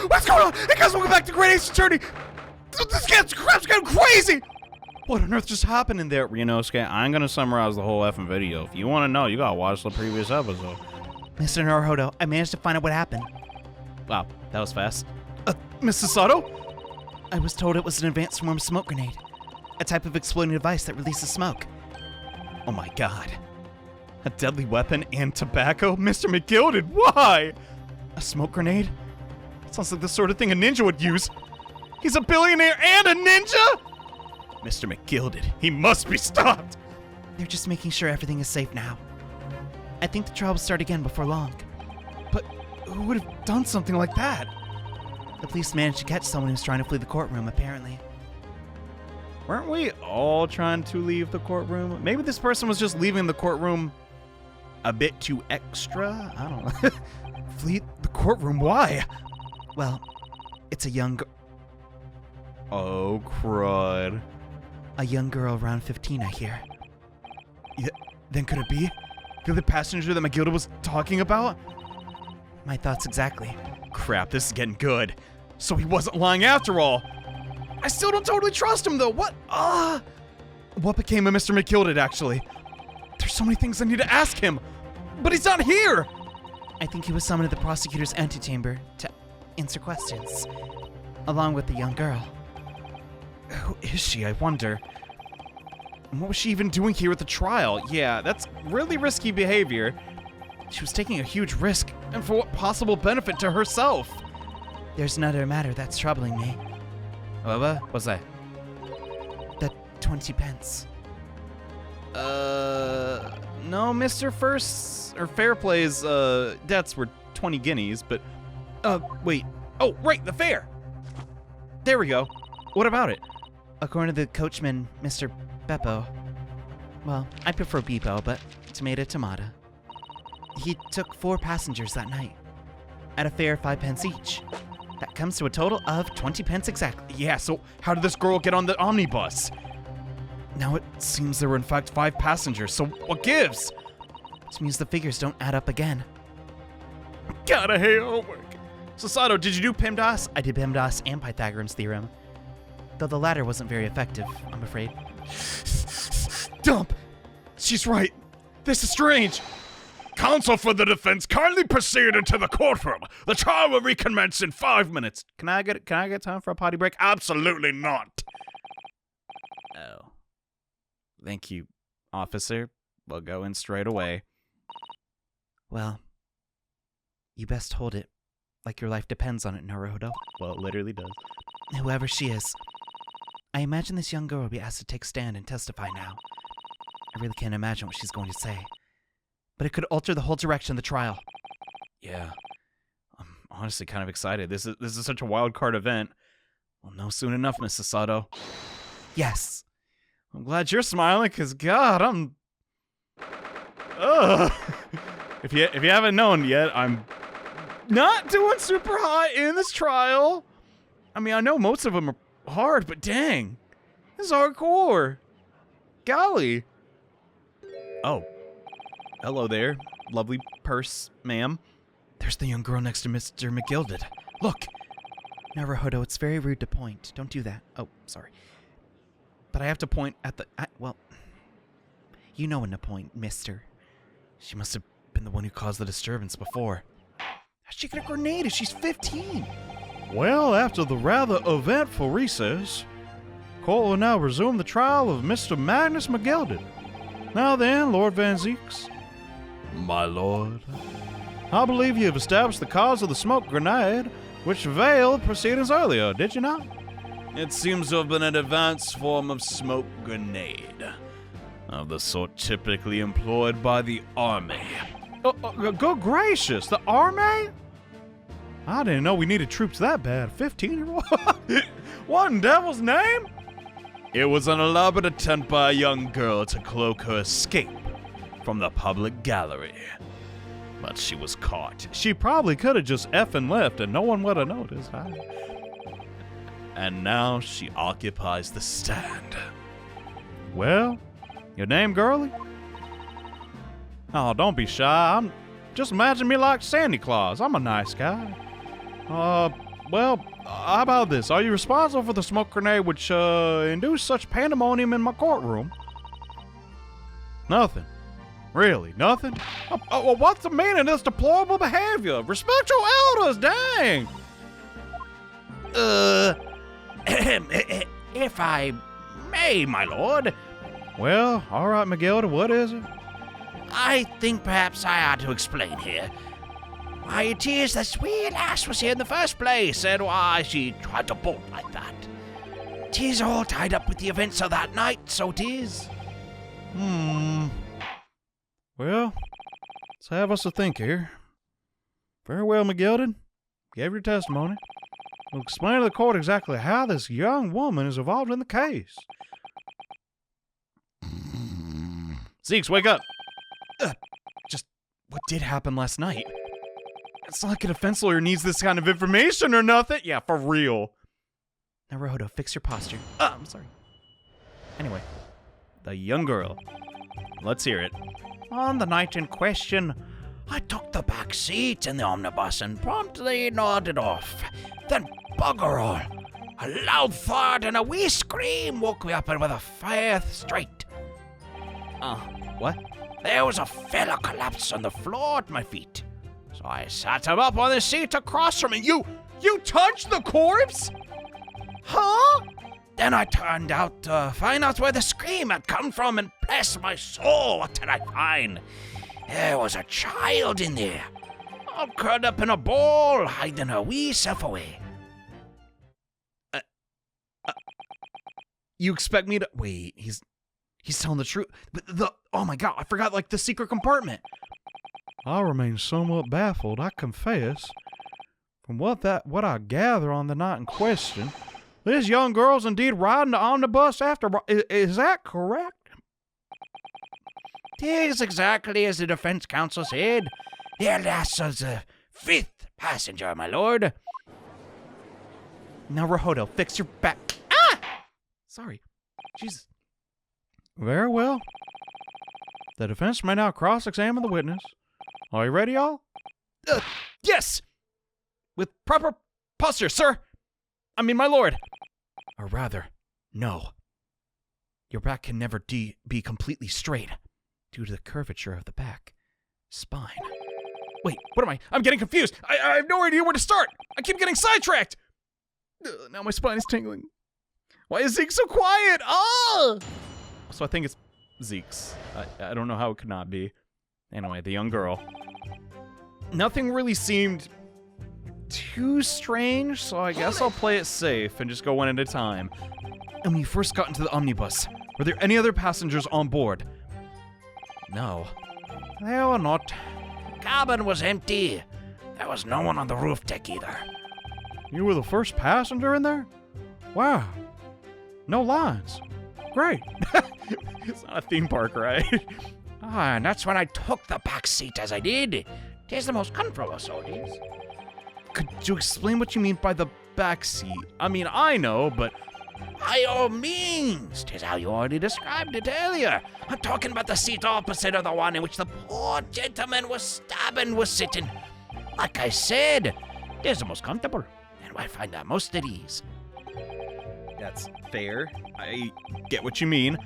What's going on? Hey guys, welcome back to Great Ace Attorney. This crap's getting crazy. What on earth just happened in there? Ryunosuke, I'm gonna summarize the whole effing video. If you want to know, you gotta watch the previous episode. Mr. Naruhodo, I managed to find out what happened. Wow, that was fast. Mrs. Sato? I was told it was an advanced form of smoke grenade. A type of exploding device that releases smoke. Oh my god. A deadly weapon and tobacco? Mr. McGilded, why? A smoke grenade? Sounds like the sort of thing a ninja would use. He's a billionaire and a ninja? Mr. McGilded, he must be stopped. They're just making sure everything is safe now. I think the trial will start again before long. But who would have done something like that? The police managed to catch someone who's trying to flee the courtroom, apparently. Weren't we all trying to leave the courtroom? Maybe this person was just leaving the courtroom a bit too extra? I don't know. Flee the courtroom? Why? Well, it's a young Oh, crud. A young girl around 15, I hear. Yeah, then could it be? The passenger that McGilda was talking about? My thoughts exactly. Crap, this is getting good. So he wasn't lying after all. I still don't totally trust him though. What became of Mr. McGilded, actually? There's so many things I need to ask him, but he's not here. I think he was summoned to the prosecutor's antechamber to answer questions, along with the young girl. Who is she, I wonder? And what was she even doing here at the trial? Yeah, that's really risky behavior. She was taking a huge risk, and for what possible benefit to herself? There's another matter that's troubling me. What's that? The 20 pence. No, Mr. Fairplay's, debts were 20 guineas, but, wait. Oh, right, the fare! There we go. What about it? According to the coachman, Mr. Beppo. Well, I prefer Beppo, but tomato. He took 4 passengers that night, at a fare of 5 pence each. That comes to a total of 20 pence exactly. Yeah, so how did this girl get on the omnibus? Now it seems there were in fact 5 passengers, so what gives? Which means the figures don't add up again. Gotta hate homework. So Sato, did you do PEMDAS? I did PEMDAS and Pythagorean's theorem, though the latter wasn't very effective, I'm afraid. Dump! She's right. This is strange. Counsel for the defense kindly proceed into the courtroom. The trial will recommence in 5 minutes. Can I get time for a potty break? Absolutely not. Oh. Thank you, officer. We'll go in straight away. Well, you best hold it like your life depends on it, Naruhodo. Well, it literally does. Whoever she is. I imagine this young girl will be asked to take stand and testify now. I really can't imagine what she's going to say. But it could alter the whole direction of the trial. Yeah. I'm honestly kind of excited. This is such a wild card event. We'll know soon enough, Mrs. Sato. Yes. I'm glad you're smiling, because God, I'm... Ugh. If you haven't known yet, I'm not doing super hot in this trial. I mean, I know most of them are hard, but dang. This is hardcore. Golly. Oh. Hello there, lovely purse, ma'am. There's the young girl next to Mr. McGilded. Look! Naruhodo, it's very rude to point. Don't do that. Oh, sorry. But I have to point at the... well, you know when to point, mister. She must have been the one who caused the disturbance before. How'd she get a grenade if she's 15? Well, after the rather eventful recess, court will now resume the trial of Mr. Magnus McGilded. Now then, Lord Van Zeeks. My lord, I believe you have established the cause of the smoke grenade, which veiled proceedings earlier, did you not? It seems to have been an advanced form of smoke grenade, of the sort typically employed by the army. Good gracious, the army? I didn't know we needed troops that bad. 15-year-old? What in devil's name? It was an elaborate attempt by a young girl to cloak her escape from the public gallery. But she was caught. She probably could have just effing left and no one would have noticed. Huh? And now she occupies the stand. Well, your name, girlie? Oh, don't be shy. Just imagine me like Santa Claus. I'm a nice guy. Well, how about this? Are you responsible for the smoke grenade which induced such pandemonium in my courtroom? Nothing. Really, nothing? Well, what's the meaning of this deplorable behavior? Respect your elders, dang! If I may, my lord. Well, all right, McGilda, what is it? I think perhaps I ought to explain here. Why, it is that sweet lass was here in the first place, and why she tried to bolt like that. 'Tis all tied up with the events of that night, so 'tis. Well, let's have us a think here. Very well, McGilden. Give your testimony. We'll explain to the court exactly how this young woman is involved in the case. Zeeks, wake up! Just what did happen last night? It's not like a defense lawyer needs this kind of information or nothing. Yeah, for real. Naruhodo, fix your posture. I'm sorry. Anyway, The young girl. Let's hear it. On the night in question, I took the back seat in the omnibus and promptly nodded off. Then, bugger all, a loud thud and a wee scream woke me up with a fair straight. what? There was a fella collapsed on the floor at my feet. So I sat him up on the seat across from me. You touched the corpse? Huh? Then I turned out to find out where the scream had come from, and bless my soul, what did I find? There was a child in there, all curled up in a ball, hiding her wee self away. You expect me to wait? He's telling the truth. But oh my god, I forgot the secret compartment. I remain somewhat baffled, I confess. From what I gather on the night in question, this young girl's indeed riding the omnibus after. Is that correct? 'Tis exactly as the defense counsel said. There lass was the 5th passenger, my lord. Now, Naruhodo, fix your back. Sorry. Jesus. Very well. The defense may now cross-examine the witness. Are you ready, y'all? Yes! With proper posture, sir! I mean, my lord! Or rather, no. Your back can never be completely straight due to the curvature of the back spine. Wait, what am I? I'm getting confused! I have no idea where to start! I keep getting sidetracked! Now my spine is tingling. Why is Zeke so quiet? Oh! So I think it's Zeke's. I don't know how it could not be. Anyway, the young girl. Nothing really seemed too strange, so I guess I'll play it safe and just go one at a time. And when you first got into the omnibus, were there any other passengers on board? No. There were not. The cabin was empty. There was no one on the roof deck either. You were the first passenger in there? Wow. No lines. Great. It's not a theme park, right? And that's when I took the back seat as I did. 'Tis the most comfortable, so it is. Could you explain what you mean by the back seat? I mean, I know, but... By all means, 'tis how you already described it earlier. I'm talking about the seat opposite of the one in which the poor gentleman was sitting. Like I said, 'tis the most comfortable, and I find that most at ease. That's fair. I get what you mean.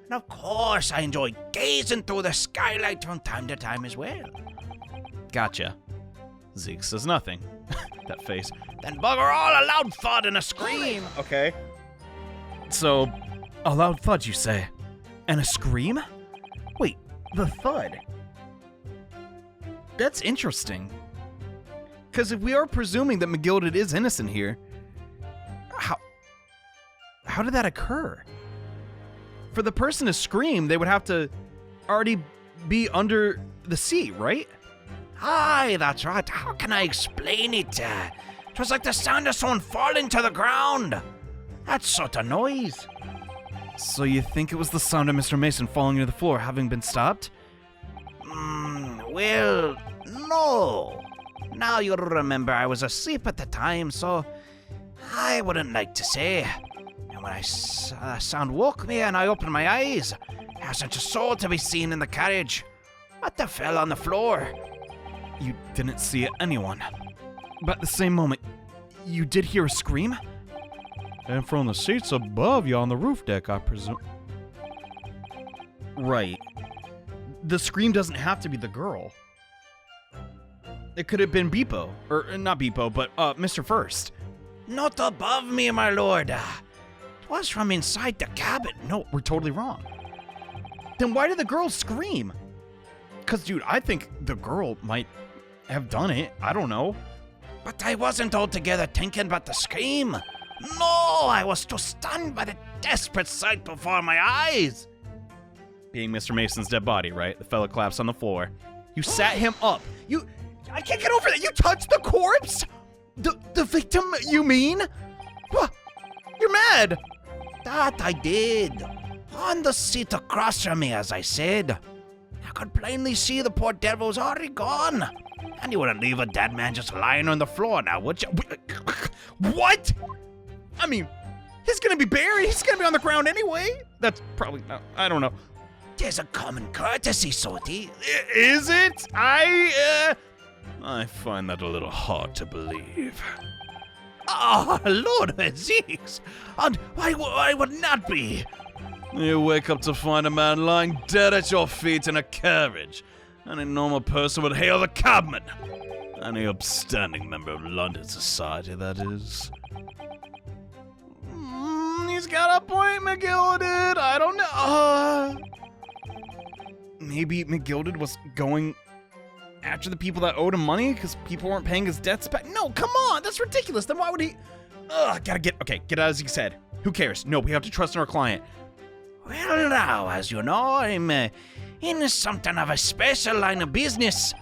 And of course, I enjoy gazing through the skylight from time to time as well. Gotcha. Zeke says nothing. That face. Then bugger all, a loud thud and a scream. Okay. So, a loud thud, you say? And a scream? Wait, the thud? That's interesting. Because if we are presuming that McGilded is innocent here, how did that occur? For the person to scream, they would have to already be under the seat, right? Aye, that's right. How can I explain it? It was like the sound of someone falling to the ground. That sort of noise. So you think it was the sound of Mr. Mason falling to the floor having been stopped? Well, no. Now you'll remember I was asleep at the time, so I wouldn't like to say. And when sound woke me and I opened my eyes, there wasn't a soul to be seen in the carriage. But they fell on the floor. You didn't see anyone. But at the same moment, you did hear a scream? And from the seats above you on the roof deck, I presume. Right. The scream doesn't have to be the girl. It could have been Beepo. Or, not Beepo, but, Mr. First. Not above me, my lord. It was from inside the cabin. No, we're totally wrong. Then why did the girl scream? Because, dude, I think the girl might have done it. I don't know. But I wasn't altogether thinking about the scream. No, I was too stunned by the desperate sight before my eyes. Being Mr. Mason's dead body, right? The fella collapsed on the floor. You sat him up. I can't get over that. You touched the corpse? The victim, you mean? What? You're mad. That I did. On the seat across from me, as I said. I could plainly see the poor devil was already gone. And you wouldn't leave a dead man just lying on the floor now, would you? What? I mean, he's gonna be buried. He's gonna be on the ground anyway. That's probably, I don't know. Tis a common courtesy, Soti. Is it? I find that a little hard to believe. Oh, Lord Zeeks! And why would not be? You wake up to find a man lying dead at your feet in a carriage. Any normal person would hail the cabman. Any upstanding member of London society, that is. He's got a point, McGilded. I don't know. Maybe McGilded was going after the people that owed him money because people weren't paying his debts back. No, come on, that's ridiculous. Then why would he? Get out of his head. Who cares? No, we have to trust in our client. Well, now, as you know, I'm in something of a special line of business.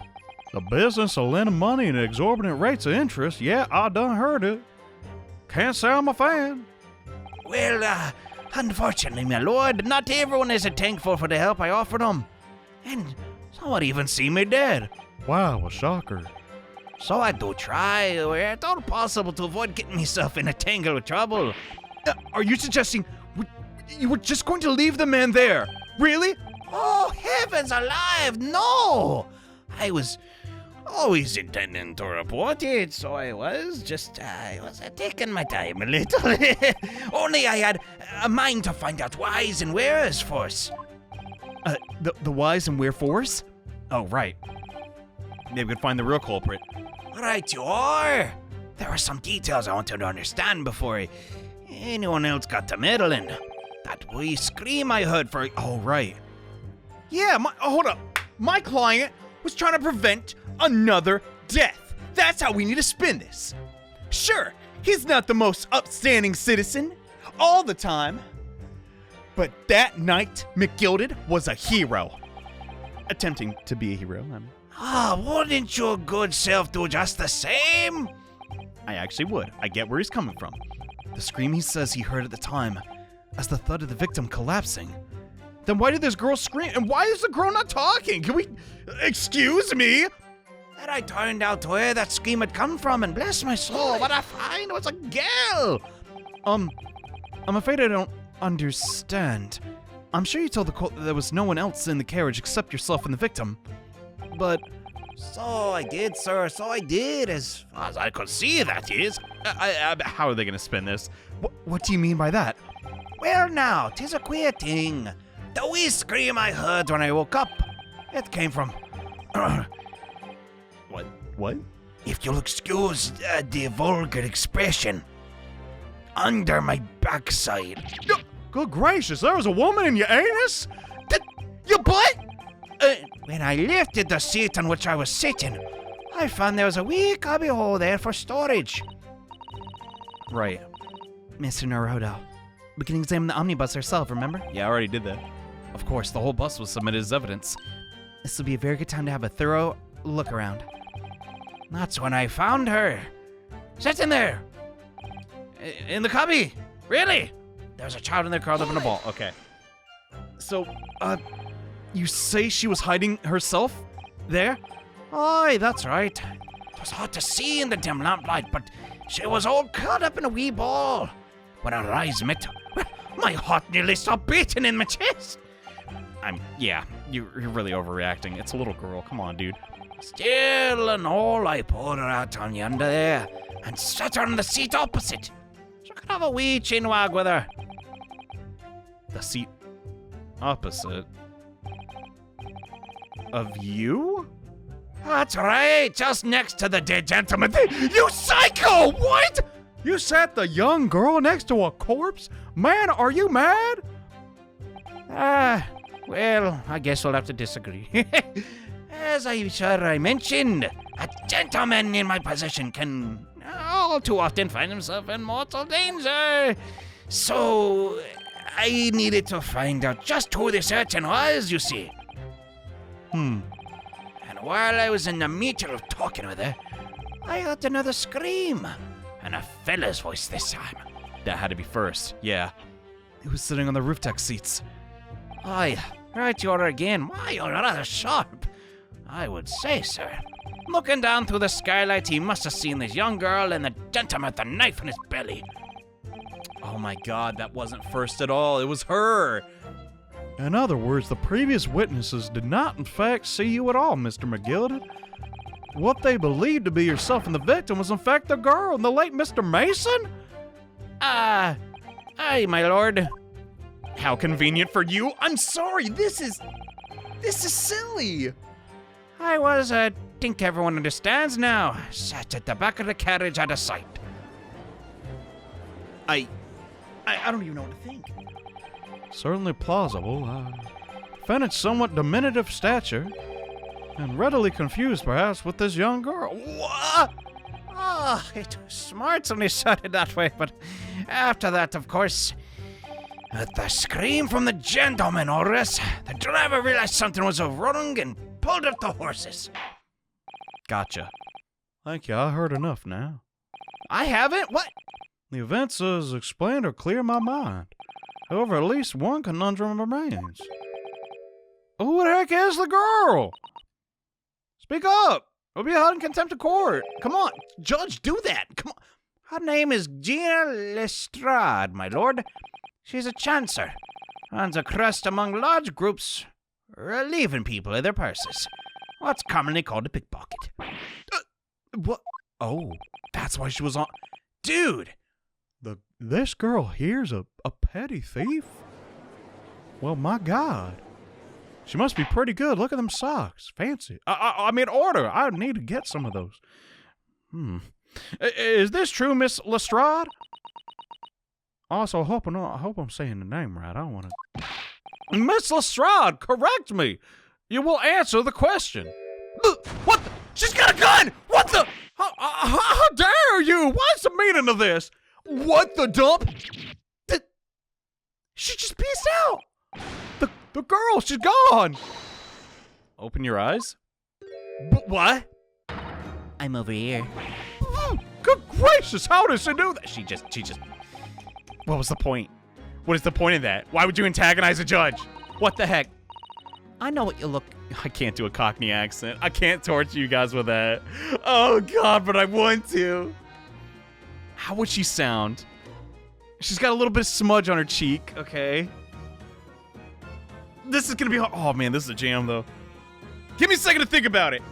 The business of lending money at exorbitant rates of interest? Yeah, I done heard it. Can't say I'm a fan. Well, unfortunately, my lord, not everyone is thankful for the help I offered them. And some would even see me dead. Wow, a shocker. So I do try, where it's all possible to avoid getting myself in a tangle of trouble. Are you suggesting you were just going to leave the man there? Really? Oh, heavens alive, no! I was always intending to report it, so I was taking my time a little. Only I had a mind to find out whys and wheres first. The whys and wherefores? Oh, right. Maybe we could find the real culprit. Right you are. There are some details I wanted to understand before anyone else got to meddling. That wee scream I heard for... Oh, right. Yeah, hold up. My client was trying to prevent another death. That's how we need to spin this. Sure, he's not the most upstanding citizen all the time, but that night, McGilded was a hero. Attempting to be a hero. Wouldn't your good self do just the same? I actually would. I get where he's coming from. The scream he says he heard at the time, as the thud of the victim collapsing. Then why did this girl scream? And why is the girl not talking? Can we... Excuse me? And I turned out to where that scream had come from, and bless my soul, what I find was a girl. I'm afraid I don't understand. I'm sure you told the court that there was no one else in the carriage except yourself and the victim. But... So I did, sir, so I did, as far as I could see, that is. How are they gonna spin this? What do you mean by that? Well now, 'tis a queer thing. The wee scream I heard when I woke up, it came from... What? If you'll excuse the vulgar expression, under my backside. Good gracious, there was a woman in your anus? Your butt? When I lifted the seat on which I was sitting, I found there was a wee cubby hole there for storage. Right. Mr. Naruto, we can examine the omnibus ourselves, remember? Yeah, I already did that. Of course, the whole bus was submitted as evidence. This will be a very good time to have a thorough look around. That's when I found her. Sitting there. In the cubby. Really? There's a child in there curled up in a ball. Okay. So, you say she was hiding herself there? Aye, that's right. It was hard to see in the dim lamplight, but she was all curled up in a wee ball. When our eyes met, my heart nearly stopped beating in my chest. Yeah, you're really overreacting. It's a little girl. Come on, dude. Still and all, I poured her out on yonder there, and sat her on the seat opposite. She could have a wee chinwag with her. The seat opposite of you? That's right, just next to the dead gentleman. You psycho! What? You sat the young girl next to a corpse? Man, are you mad? Well, I guess we'll have to disagree. As I mentioned, a gentleman in my position can all too often find himself in mortal danger. So, I needed to find out just who this urchin was, you see. And while I was in the meter of talking with her, I heard another scream. And a fella's voice this time. That had to be first, yeah. He was sitting on the roof deck seats. Aye, right you are again. Why, you're rather sharp. I would say, sir. Looking down through the skylight, he must have seen this young girl and the gentleman with the knife in his belly. Oh my god, that wasn't first at all. It was her. In other words, the previous witnesses did not in fact see you at all, Mr. McGilden. What they believed to be yourself and the victim was in fact the girl and the late Mr. Mason? Aye, my lord. How convenient for you. I'm sorry, this is silly. I was, think everyone understands now. Sat at the back of the carriage out of sight. I don't even know what to think. Certainly plausible. Defendant's somewhat diminutive stature, and readily confused perhaps with this young girl. What? It was smart when he said it that way, but after that, of course, at the scream from the gentleman, Horace, the driver realized something was wrong and pulled up the horses. Gotcha. Thank you, I heard enough now. I haven't? What? The events as explained are clear in my mind. However, at least one conundrum remains. Who the heck is the girl? Speak up! We'll be held in contempt of court. Come on, judge, do that. Come on. Her name is Gina Lestrade, my lord. She's a chancer. Runs a crest among large groups, relieving people of their purses. What's commonly called a pickpocket. What? Oh, that's why she was on... Dude! This girl here's a petty thief? Well, my God. She must be pretty good. Look at them socks. Fancy. I mean, order. I need to get some of those. Is this true, Miss Lestrade? Also, I hope I'm saying the name right. I don't want to... Miss Lestrade, correct me. You will answer the question. What the? She's got a gun! What the? How dare you? What's the meaning of this? What the dump? She just peaced out. The girl, she's gone. Open your eyes. What? I'm over here. Good gracious, how does she do that? She just... What was the point? What is the point of that? Why would you antagonize a judge? What the heck? I know what you look... I can't do a Cockney accent. I can't torture you guys with that. Oh, God, but I want to. How would she sound? She's got a little bit of smudge on her cheek, okay? This is gonna be hard. Oh, man, this is a jam, though. Give me a second to think about it.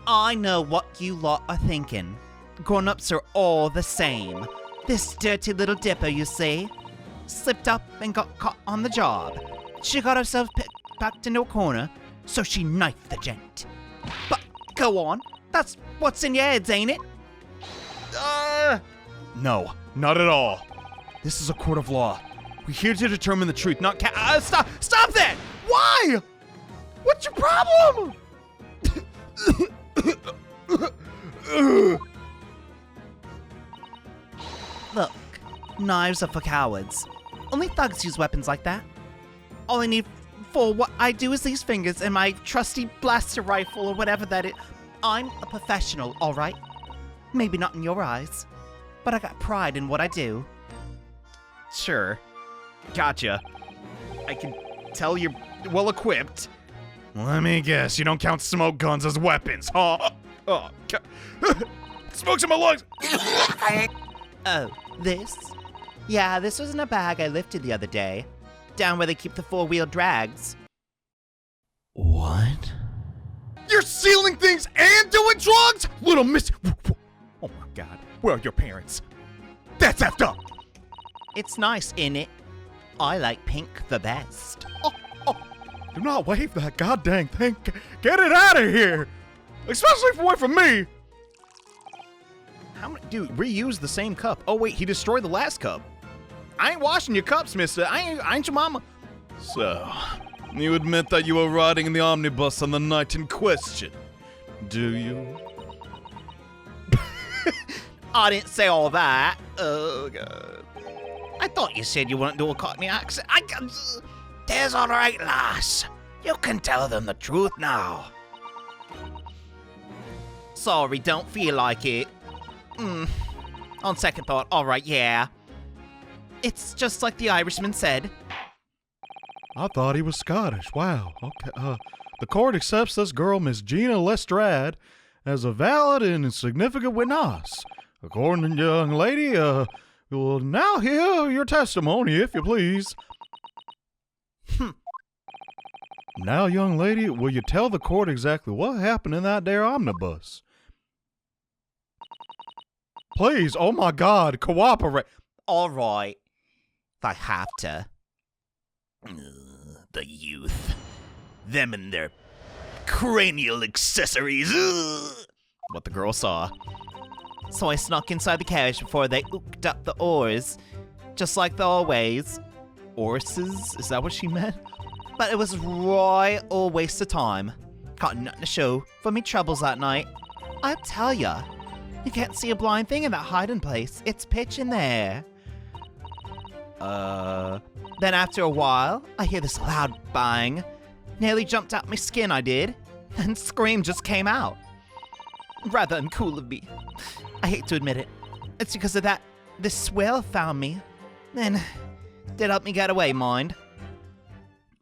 I know what you lot are thinking. Grown-ups are all the same. This dirty little dipper, you see, slipped up and got caught on the job. She got herself packed into a corner, so she knifed the gent. But go on, that's what's in your heads, ain't it? No, not at all. This is a court of law. We're here to determine the truth, not stop that! Why? What's your problem? Look, knives are for cowards. Only thugs use weapons like that. All I need for what I do is these fingers and my trusty blaster rifle or whatever that is. I'm a professional, all right? Maybe not in your eyes, but I got pride in what I do. Sure. Gotcha. I can tell you're well equipped. Let me guess, you don't count smoke guns as weapons, huh? Smoke's in my lungs! Oh, this? Yeah, this was in a bag I lifted the other day. Down where they keep the four-wheel drags. What? You're stealing things and doing drugs? Little miss... Oh my God. Where are your parents? That's effed up! It's nice, innit? I like pink the best. Do not wave that goddamn thing. Get it out of here! Especially away from me! How many? Dude, reuse the same cup. Oh, wait, he destroyed the last cup. I ain't washing your cups, mister. I ain't your mama. So, you admit that you were riding in the omnibus on the night in question, do you? I didn't say all that. Oh, God. I thought you said you wouldn't do a Cockney accent. There's all right, lass. You can tell them the truth now. sorry, don't feel like it. On second thought, alright, yeah. It's just like the Irishman said. I thought he was Scottish. Wow. Okay. The court accepts this girl, Miss Gina Lestrade, as a valid and significant witness. According to the young lady, we will now hear your testimony, if you please. Now, young lady, will you tell the court exactly what happened in that there omnibus? Please, oh my God, cooperate. Alright. If I have to. The youth. Them and their cranial accessories. What the girl saw. So I snuck inside the carriage before they ooked up the oars. Just like they always. Orses? Is that what she meant? But it was royal waste of time. Got nothing to show for me troubles that night. I tell ya, you can't see a blind thing in that hiding place. It's pitch in there. Then after a while, I hear this loud bang. Nearly jumped out my skin, I did. And scream just came out. Rather uncool of me. I hate to admit it. It's because of that this swell found me. And did help me get away, mind.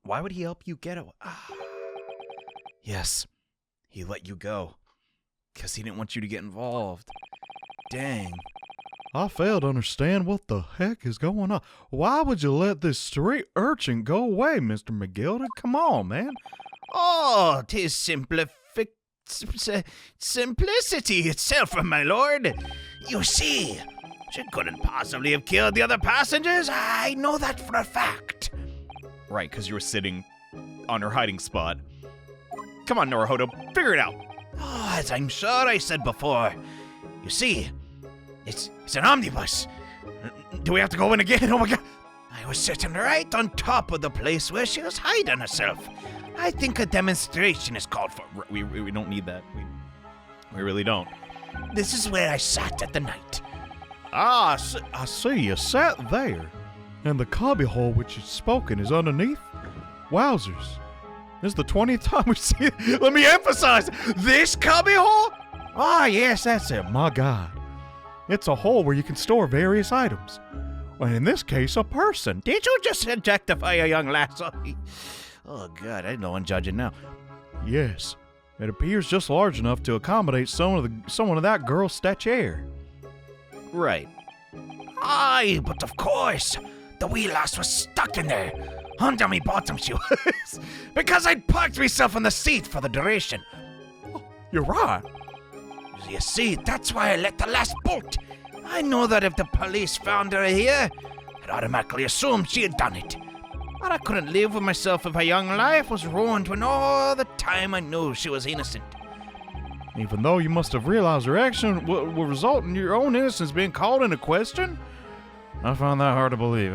Why would he help you get away? Yes, he let you go. Because he didn't want you to get involved. Dang. I fail to understand what the heck is going on. Why would you let this street urchin go away, Mr. McGilda? Come on, man. Oh, 'tis simplicity itself, my lord. You see, she couldn't possibly have killed the other passengers. I know that for a fact. Right, because you were sitting on her hiding spot. Come on, Norohodo, figure it out. Oh, as I'm sure I said before, you see, it's an omnibus. Do we have to go in again? Oh my God. I was sitting right on top of the place where she was hiding herself. I think a demonstration is called for. We don't need that. We really don't. This is where I sat at the night. I see you sat there. And the cubbyhole which is spoken is underneath? Wowzers. This is the 20th time we see it. Let me emphasize, this cubbyhole? Ah, yes, that's it. My God. It's a hole where you can store various items. Well, in this case, a person. Did you just objectify a young lass? Oh, God, I know I'm judging now. Yes. It appears just large enough to accommodate someone of that girl's stature. Right. Aye, but of course. The wee lass was stuck in there. Under me bottom she was. Because I'd parked myself on the seat for the duration. Oh, you're right. You see, that's why I let the lass bolt. I know that if the police found her here, I'd automatically assume she had done it. But I couldn't live with myself if her young life was ruined when all the time I knew she was innocent. Even though you must have realized her action will result in your own innocence being called into question? I found that hard to believe.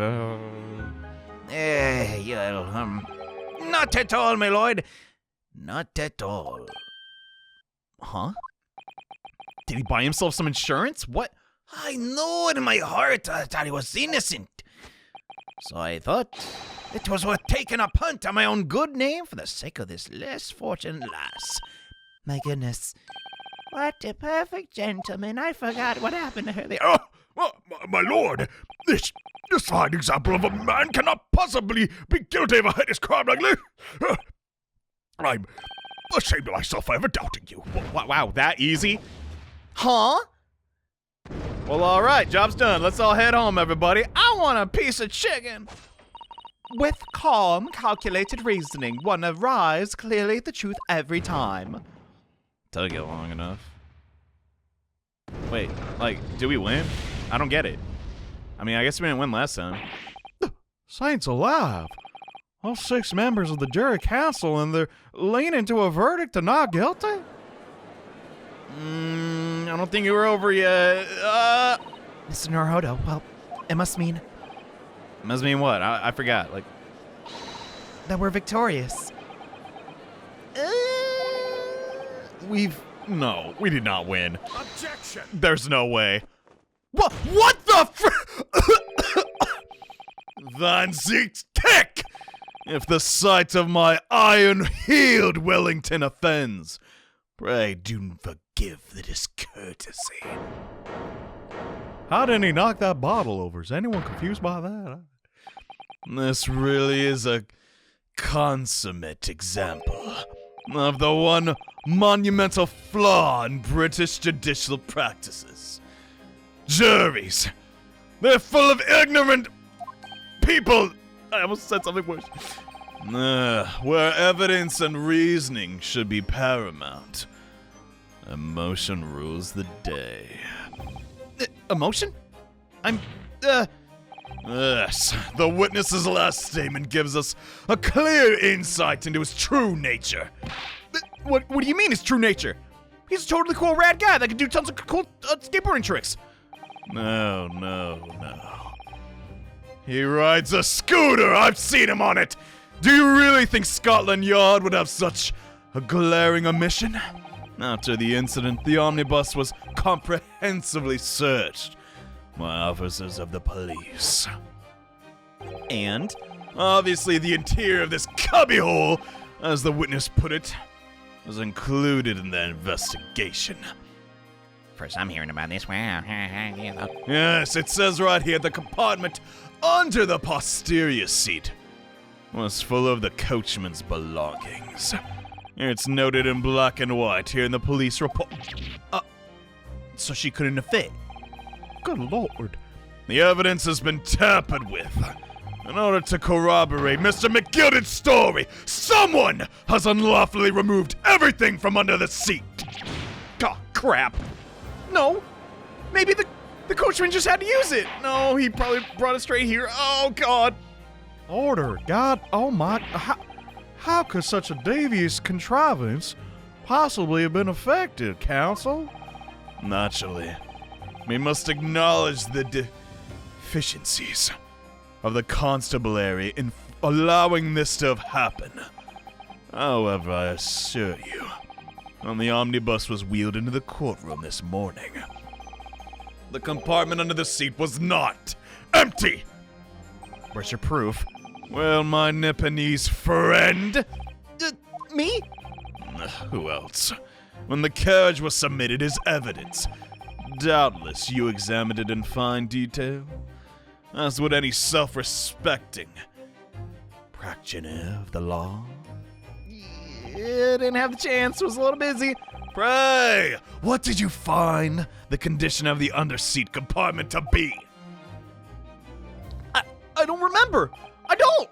Not at all, my lord. Not at all. Huh? Did he buy himself some insurance? What? I know in my heart that he was innocent. So I thought it was worth taking a punt on my own good name for the sake of this less fortunate lass. My goodness. What a perfect gentleman. I forgot what happened to her there. My lord, this fine example of a man cannot possibly be guilty of a heinous crime like this. I'm ashamed of myself for ever doubting you. Wow, that easy? Huh? Well, all right, job's done. Let's all head home, everybody. I want a piece of chicken. With calm, calculated reasoning, one arrives clearly at the truth every time. Took it long enough. Wait, like, did we win? I don't get it. I mean, I guess we didn't win last time. Saints alive. All 6 members of the jury council, and they're leaning to a verdict of not guilty? I don't think we're over yet. Mr. Naruto, well, it must mean Must mean what? I forgot. Like, that we're victorious. No, we did not win. Objection! There's no way. What the Thine seeks kick! If the sight of my iron-heeled Wellington offends, pray do forgive the discourtesy. How didn't he knock that bottle over? Is anyone confused by that? This really is a consummate example of the one monumental flaw in British judicial practices. Juries, they're full of ignorant people. I almost said something worse. Where evidence and reasoning should be paramount, emotion rules the day. Emotion? Yes, the witness's last statement gives us a clear insight into his true nature. What do you mean his true nature? He's a totally cool rad guy that can do tons of cool skateboarding tricks. No. He rides a scooter! I've seen him on it! Do you really think Scotland Yard would have such a glaring omission? After the incident, the omnibus was comprehensively searched by officers of the police. And? Obviously, the interior of this cubbyhole, as the witness put it, was included in the investigation. First I'm hearing about this. Wow. Yes, it says right here the compartment under the posterior seat was full of the coachman's belongings. It's noted in black and white here in the police report. So she couldn't have fit. Good lord. The evidence has been tampered with. In order to corroborate Mr. McGilden's story, someone has unlawfully removed everything from under the seat. Oh, crap. No. Maybe the coachman just had to use it. No, he probably brought it straight here. Oh, God. Order. God, oh my. How could such a devious contrivance possibly have been effective, counsel? Naturally, we must acknowledge the deficiencies of the constabulary in allowing this to have happened. However, I assure you, when the omnibus was wheeled into the courtroom this morning, the compartment under the seat was not empty. Where's your proof? Well, my Nipponese friend. Me? Who else? When the carriage was submitted as evidence, doubtless you examined it in fine detail, as would any self-respecting practitioner of the law. Yeah, didn't have the chance. Was a little busy. Pray, what did you find the condition of the underseat compartment to be? I don't remember. I don't.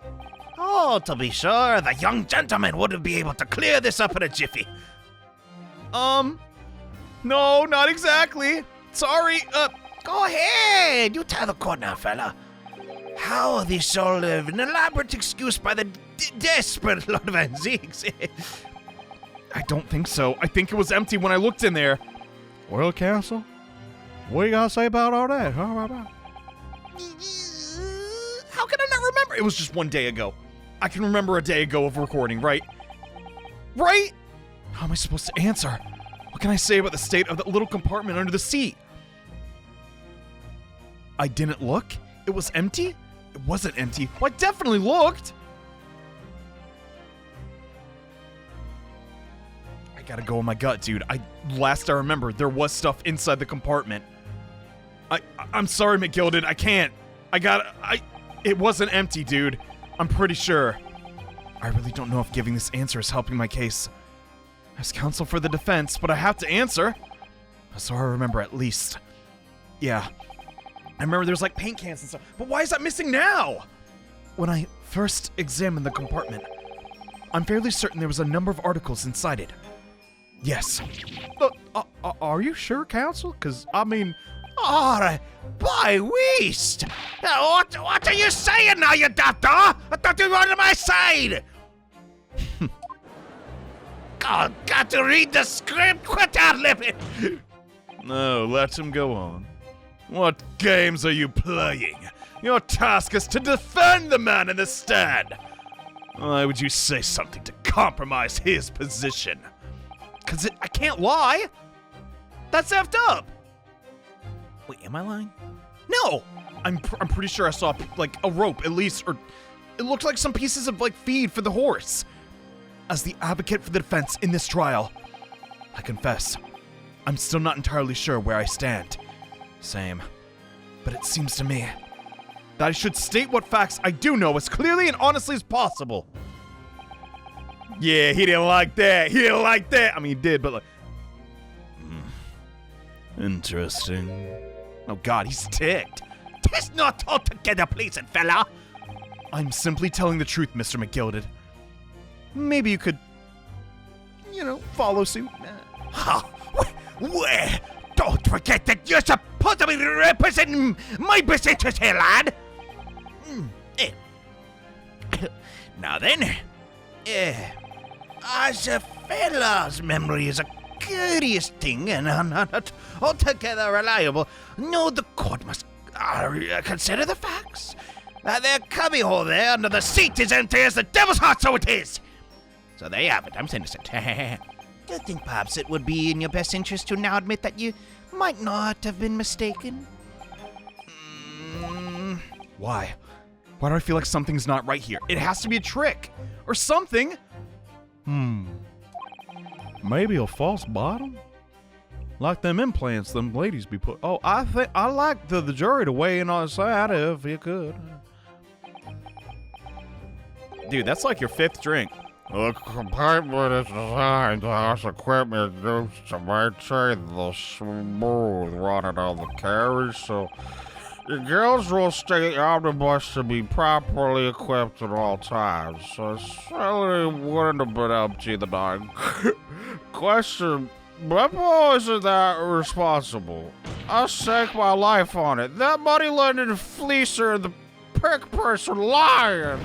Oh, to be sure, the young gentleman wouldn't be able to clear this up in a jiffy. No, not exactly. Sorry, Go ahead, you tell the court now, fella. How this all an elaborate excuse by the desperate Lord Van Zeeks? I don't think so. I think it was empty when I looked in there. Well, counsel, what you gotta say about all that? Huh? How can I not remember? It was just one day ago. I can remember a day ago of recording, right? Right? How am I supposed to answer? What can I say about the state of that little compartment under the seat? I didn't look? It was empty? It wasn't empty. Well, I definitely looked! I gotta go with my gut, dude. Last I remember, there was stuff inside the compartment. I'm sorry, McGilden. I can't. It wasn't empty, dude. I'm pretty sure. I really don't know if giving this answer is helping my case as counsel for the defense, but I have to answer. So I remember at least. Yeah. I remember there's like paint cans and stuff, but why is that missing now? When I first examined the compartment, I'm fairly certain there was a number of articles inside it. Yes. Are you sure, counsel? Because, I mean... Alright, by weast! What are you saying now, you doctor? I thought you were on my side! God, got to read the script, quit ad-libbing! No, let him go on. What games are you playing? Your task is to defend the man in the stand. Why would you say something to compromise his position? Cause I can't lie. That's effed up. Wait, am I lying? No! I'm pretty sure I saw, like, a rope, at least, or it looked like some pieces of, like, feed for the horse. As the advocate for the defense in this trial, I confess, I'm still not entirely sure where I stand. Same. But it seems to me that I should state what facts I do know as clearly and honestly as possible. Yeah, he didn't like that. He didn't like that. I mean, he did, but like... Interesting. Oh god, he's ticked. Tis not altogether pleasant, fella. I'm simply telling the truth, Mr. McGilded. Maybe you could, you know, follow suit. Where? Don't forget that you're supposed to be representing my best interest here, lad. Now then, as a fella's memory is a curious thing and not altogether reliable, no, the court must consider the facts. Their cubbyhole there under the seat is empty as the devil's heart, so it is. So there you have it, I'm innocent. Do you think perhaps it would be in your best interest to now admit that you might not have been mistaken? Why? Why do I feel like something's not right here? It has to be a trick. Or something. Maybe a false bottom? Like them implants them ladies be put. Oh, I like the jury to weigh in on the side if you could. Dude, that's like your 5th drink. The compartment is designed to house equipment used to maintain the smooth running of the carriage, so the girls will state the omnibus to be properly equipped at all times, so it certainly wouldn't have been empty the night. Question, Beppo isn't that responsible. I stake my life on it. That money-lending fleecer and the prick person lying.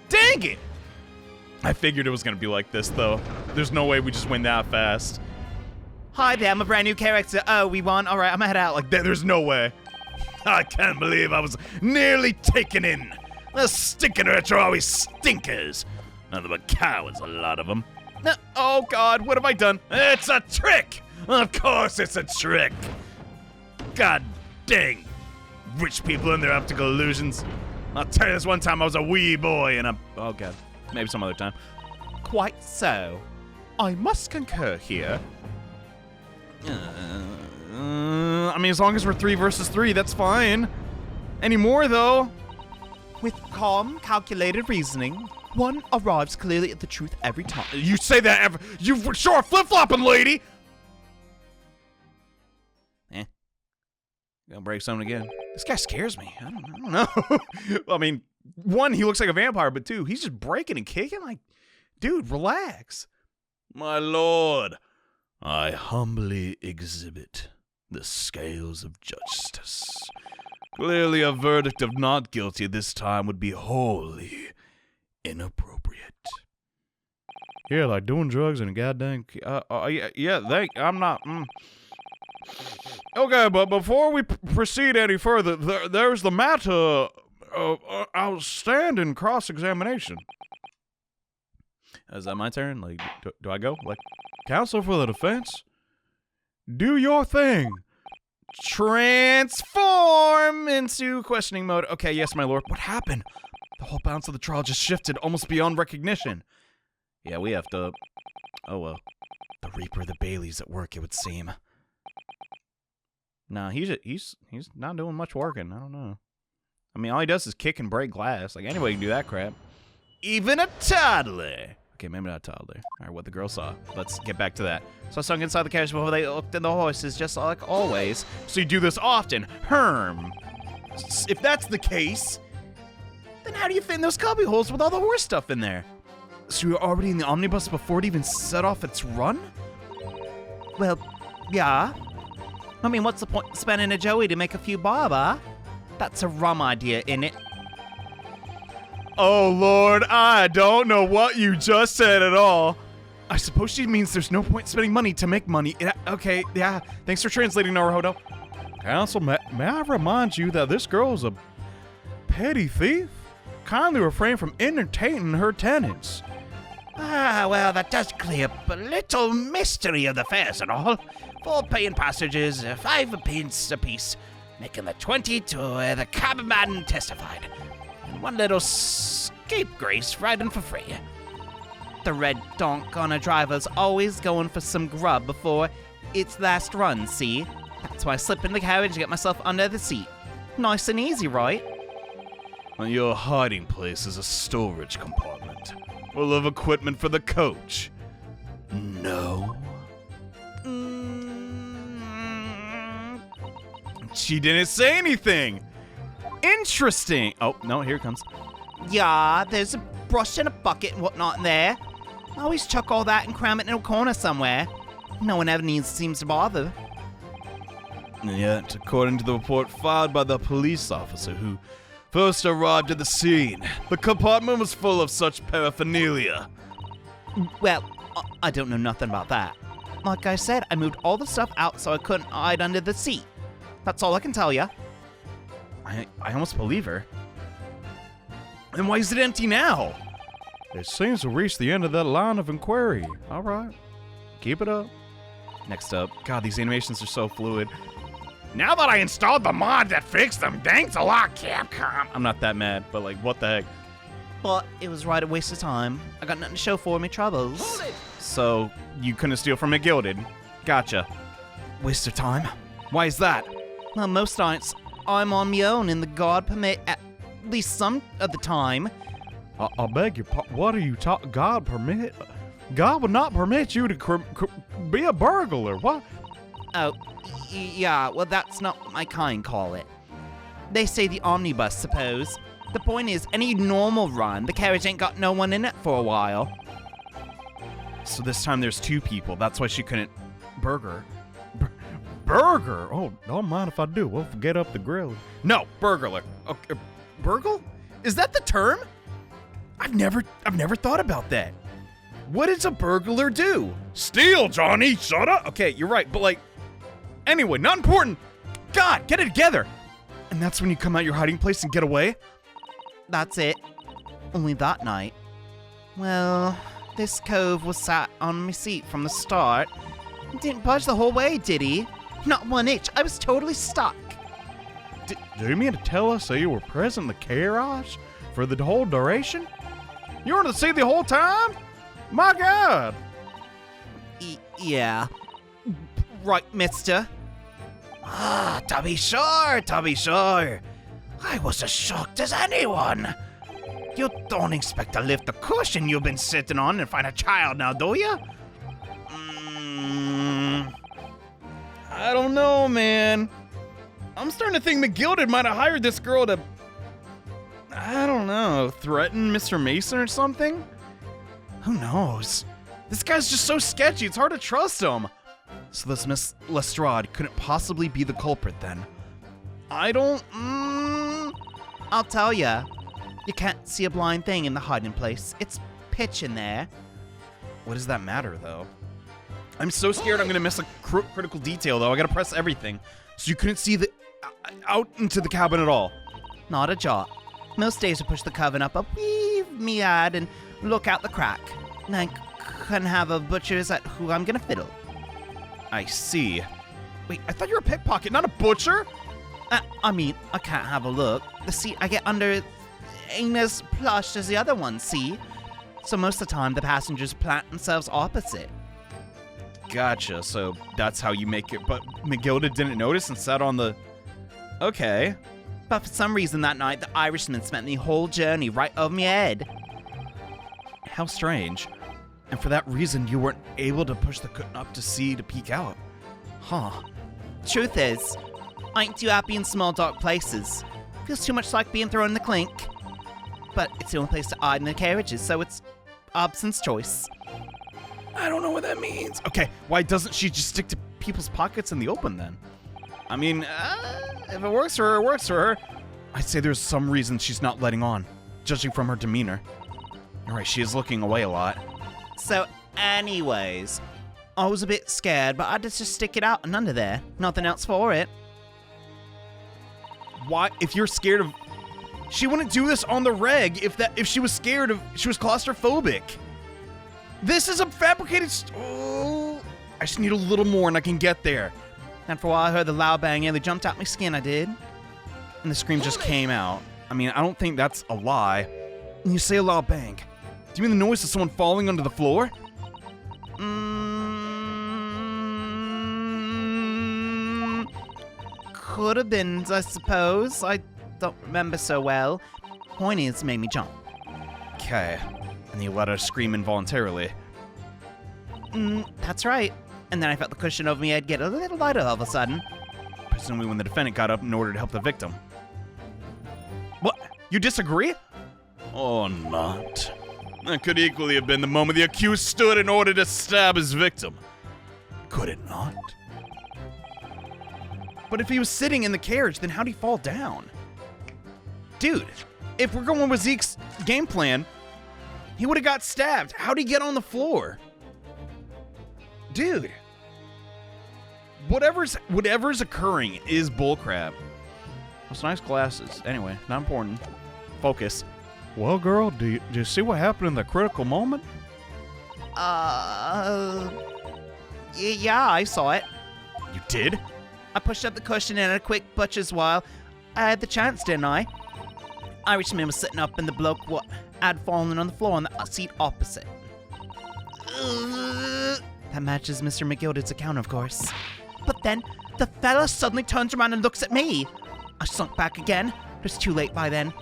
Dang it! I figured it was gonna be like this, though. There's no way we just win that fast. Hi there, I'm a brand new character. Oh, we won? Alright, I'm gonna head out. Like, there's no way. I can't believe I was nearly taken in. The stinking rich are always stinkers. None but cowards, a lot of them. Oh, God, what have I done? It's a trick! Of course it's a trick. God dang. Rich people and their optical illusions. I'll tell you this one time I was a wee boy and oh, God. Maybe some other time. Quite so. I must concur here. I mean, as long as we're 3 versus 3, that's fine. Any more, though? With calm, calculated reasoning, one arrives clearly at the truth every time. You say that every... You sure flip-flopping, lady! Gonna break something again. This guy scares me. I don't know. I mean, 1, he looks like a vampire, but 2, he's just breaking and kicking. Like, dude, relax. My lord, I humbly exhibit the scales of justice. Clearly, a verdict of not guilty this time would be wholly inappropriate. Yeah, like doing drugs and a goddamn... I'm not... Okay, but before we proceed any further, there's the matter of outstanding cross-examination. Is that my turn? Like, do I go? Like, Counsel for the defense, do your thing. Transform into questioning mode. Okay, yes, my lord. What happened? The whole balance of the trial just shifted almost beyond recognition. Yeah, we have to... Oh, well. The Reaper of the Bailey's at work, it would seem. Nah, he's not doing much working. I don't know. I mean, all he does is kick and break glass. Like, anybody can do that crap. Even a toddler. Okay, maybe not a toddler. All right, what the girl saw. Let's get back to that. So I sunk inside the carriage before they looked in the horses, just like always. So you do this often. Herm. If that's the case, then how do you fit in those cubby holes with all the horse stuff in there? So you're already in the omnibus before it even set off its run? Well, Yeah? I mean, what's the point of spending a Joey to make a few bob, huh? That's a rum idea, innit? Oh, Lord, I don't know what you just said at all. I suppose she means there's no point spending money to make money. Yeah, okay, yeah. Thanks for translating, Naruhodo. Counsel, may I remind you that this girl is a petty thief? Kindly refrain from entertaining her tenants. Ah, well, that does clear up a little mystery of the fares and all. 4 paying passengers, 5 pence apiece, making the 20 to the cabman testified. And 1 little scapegrace riding for free. The red donk on a driver's always going for some grub before its last run, see? That's why I slip in the carriage and get myself under the seat. Nice and easy, right? Well, your hiding place is a storage compartment full of equipment for the coach. No. She didn't say anything. Interesting. Oh, no, here it comes. Yeah, there's a brush and a bucket and whatnot in there. I always chuck all that and cram it in a corner somewhere. No one ever seems to bother. And yet, according to the report filed by the police officer who first arrived at the scene, the compartment was full of such paraphernalia. Well, I don't know nothing about that. Like I said, I moved all the stuff out so I couldn't hide under the seat. That's all I can tell you. I almost believe her. Then why is it empty now? It seems to reach the end of that line of inquiry. All right. Keep it up. Next up. God, these animations are so fluid. Now that I installed the mod that fixed them, thanks a lot, Capcom. I'm not that mad, but like, what the heck? But it was right a waste of time. I got nothing to show for me troubles. So, you couldn't steal from McGilded? Gotcha. Waste of time? Why is that? Well, most nights, I'm on my own and the guard permit at least some of the time. I beg your pardon. What are you talking? God permit? God would not permit you to be a burglar. What? Oh, yeah, well, that's not what my kind call it. They say the omnibus, suppose. The point is, any normal run, the carriage ain't got no one in it for a while. So this time there's 2 people. That's why she couldn't burger. Burger? Oh, don't mind if I do. We'll get up the grill. No, burglar. Okay, burgle? Is that the term? I've never thought about that. What does a burglar do? Steal, Johnny, shut up. Okay, you're right, but like, anyway, not important. God, get it together. And that's when you come out your hiding place and get away? That's it. Only that night. Well, this cove was sat on my seat from the start. He didn't budge the whole way, did he? Not 1 inch. I was totally stuck. Do you mean to tell us that you were present in the carriage for the whole duration? You were in the seat the whole time? My God! Yeah. Right, mister. Ah, to be sure, to be sure. I was as shocked as anyone. You don't expect to lift the cushion you've been sitting on and find a child now, do you? I don't know, man. I'm starting to think McGilded might have hired this girl to, I don't know, threaten Mr. Mason or something? Who knows? This guy's just so sketchy, it's hard to trust him. So this Miss Lestrade couldn't possibly be the culprit then. I don't, I'll tell ya. You can't see a blind thing in the hiding place. It's pitch in there. What does that matter, though? I'm so scared I'm gonna miss a critical detail, though. I gotta press everything. So you couldn't see the out into the cabin at all? Not a jot. Most days I push the coven up a wee mead and look out the crack. And I can have a butcher's at who I'm gonna fiddle. I see. Wait, I thought you were a pickpocket, not a butcher? I mean, I can't have a look. The seat I get under ain't as plush as the other one, see? So most of the time, the passengers plant themselves opposite. Gotcha, so that's how you make it. But McGilded didn't notice and sat on the... Okay. But for some reason that night, the Irishman spent the whole journey right over my head. How strange. And for that reason, you weren't able to push the curtain up to peek out. Huh. Truth is, I ain't too happy in small dark places. Feels too much like being thrown in the clink. But it's the only place to hide in the carriages, so it's Hobson's choice. I don't know what that means. Okay, why doesn't she just stick to people's pockets in the open then. I mean, if it works for her, it works for her. I'd say there's some reason she's not letting on, judging from her demeanor. Alright, she is looking away a lot. So, anyways, I was a bit scared, but I had to just stick it out and under there. Nothing else for it. Why? If you're scared of... She wouldn't do this on the reg if she was scared of... She was claustrophobic. This is a fabricated... Oh, I just need a little more and I can get there. And for a while, I heard the loud bang, and they jumped out my skin, I did. And the scream just came out. I mean, I don't think that's a lie. When you say a loud bang, do you mean the noise of someone falling onto the floor? Could have been, I suppose. I don't remember so well. Point is, made me jump. Okay. And you let her scream involuntarily. That's right. And then I felt the cushion over my head get a little lighter all of a sudden. Presumably when the defendant got up in order to help the victim. What? You disagree? Or not. That could equally have been the moment the accused stood in order to stab his victim. Could it not? But if he was sitting in the carriage, then how'd he fall down? Dude, if we're going with Zeke's game plan, he would have got stabbed. How'd he get on the floor? Dude. Whatever's occurring is bullcrap. Those nice glasses. Anyway, not important. Focus. Well, girl, do you see what happened in the critical moment? Yeah, I saw it. You did? I pushed up the cushion and had a quick butcher's while I had the chance, didn't I? Irishman was sitting up and the bloke what had fallen on the floor on the seat opposite. That matches Mr. McGilded's account, of course. But then, the fella suddenly turns around and looks at me. I sunk back again. It was too late by then.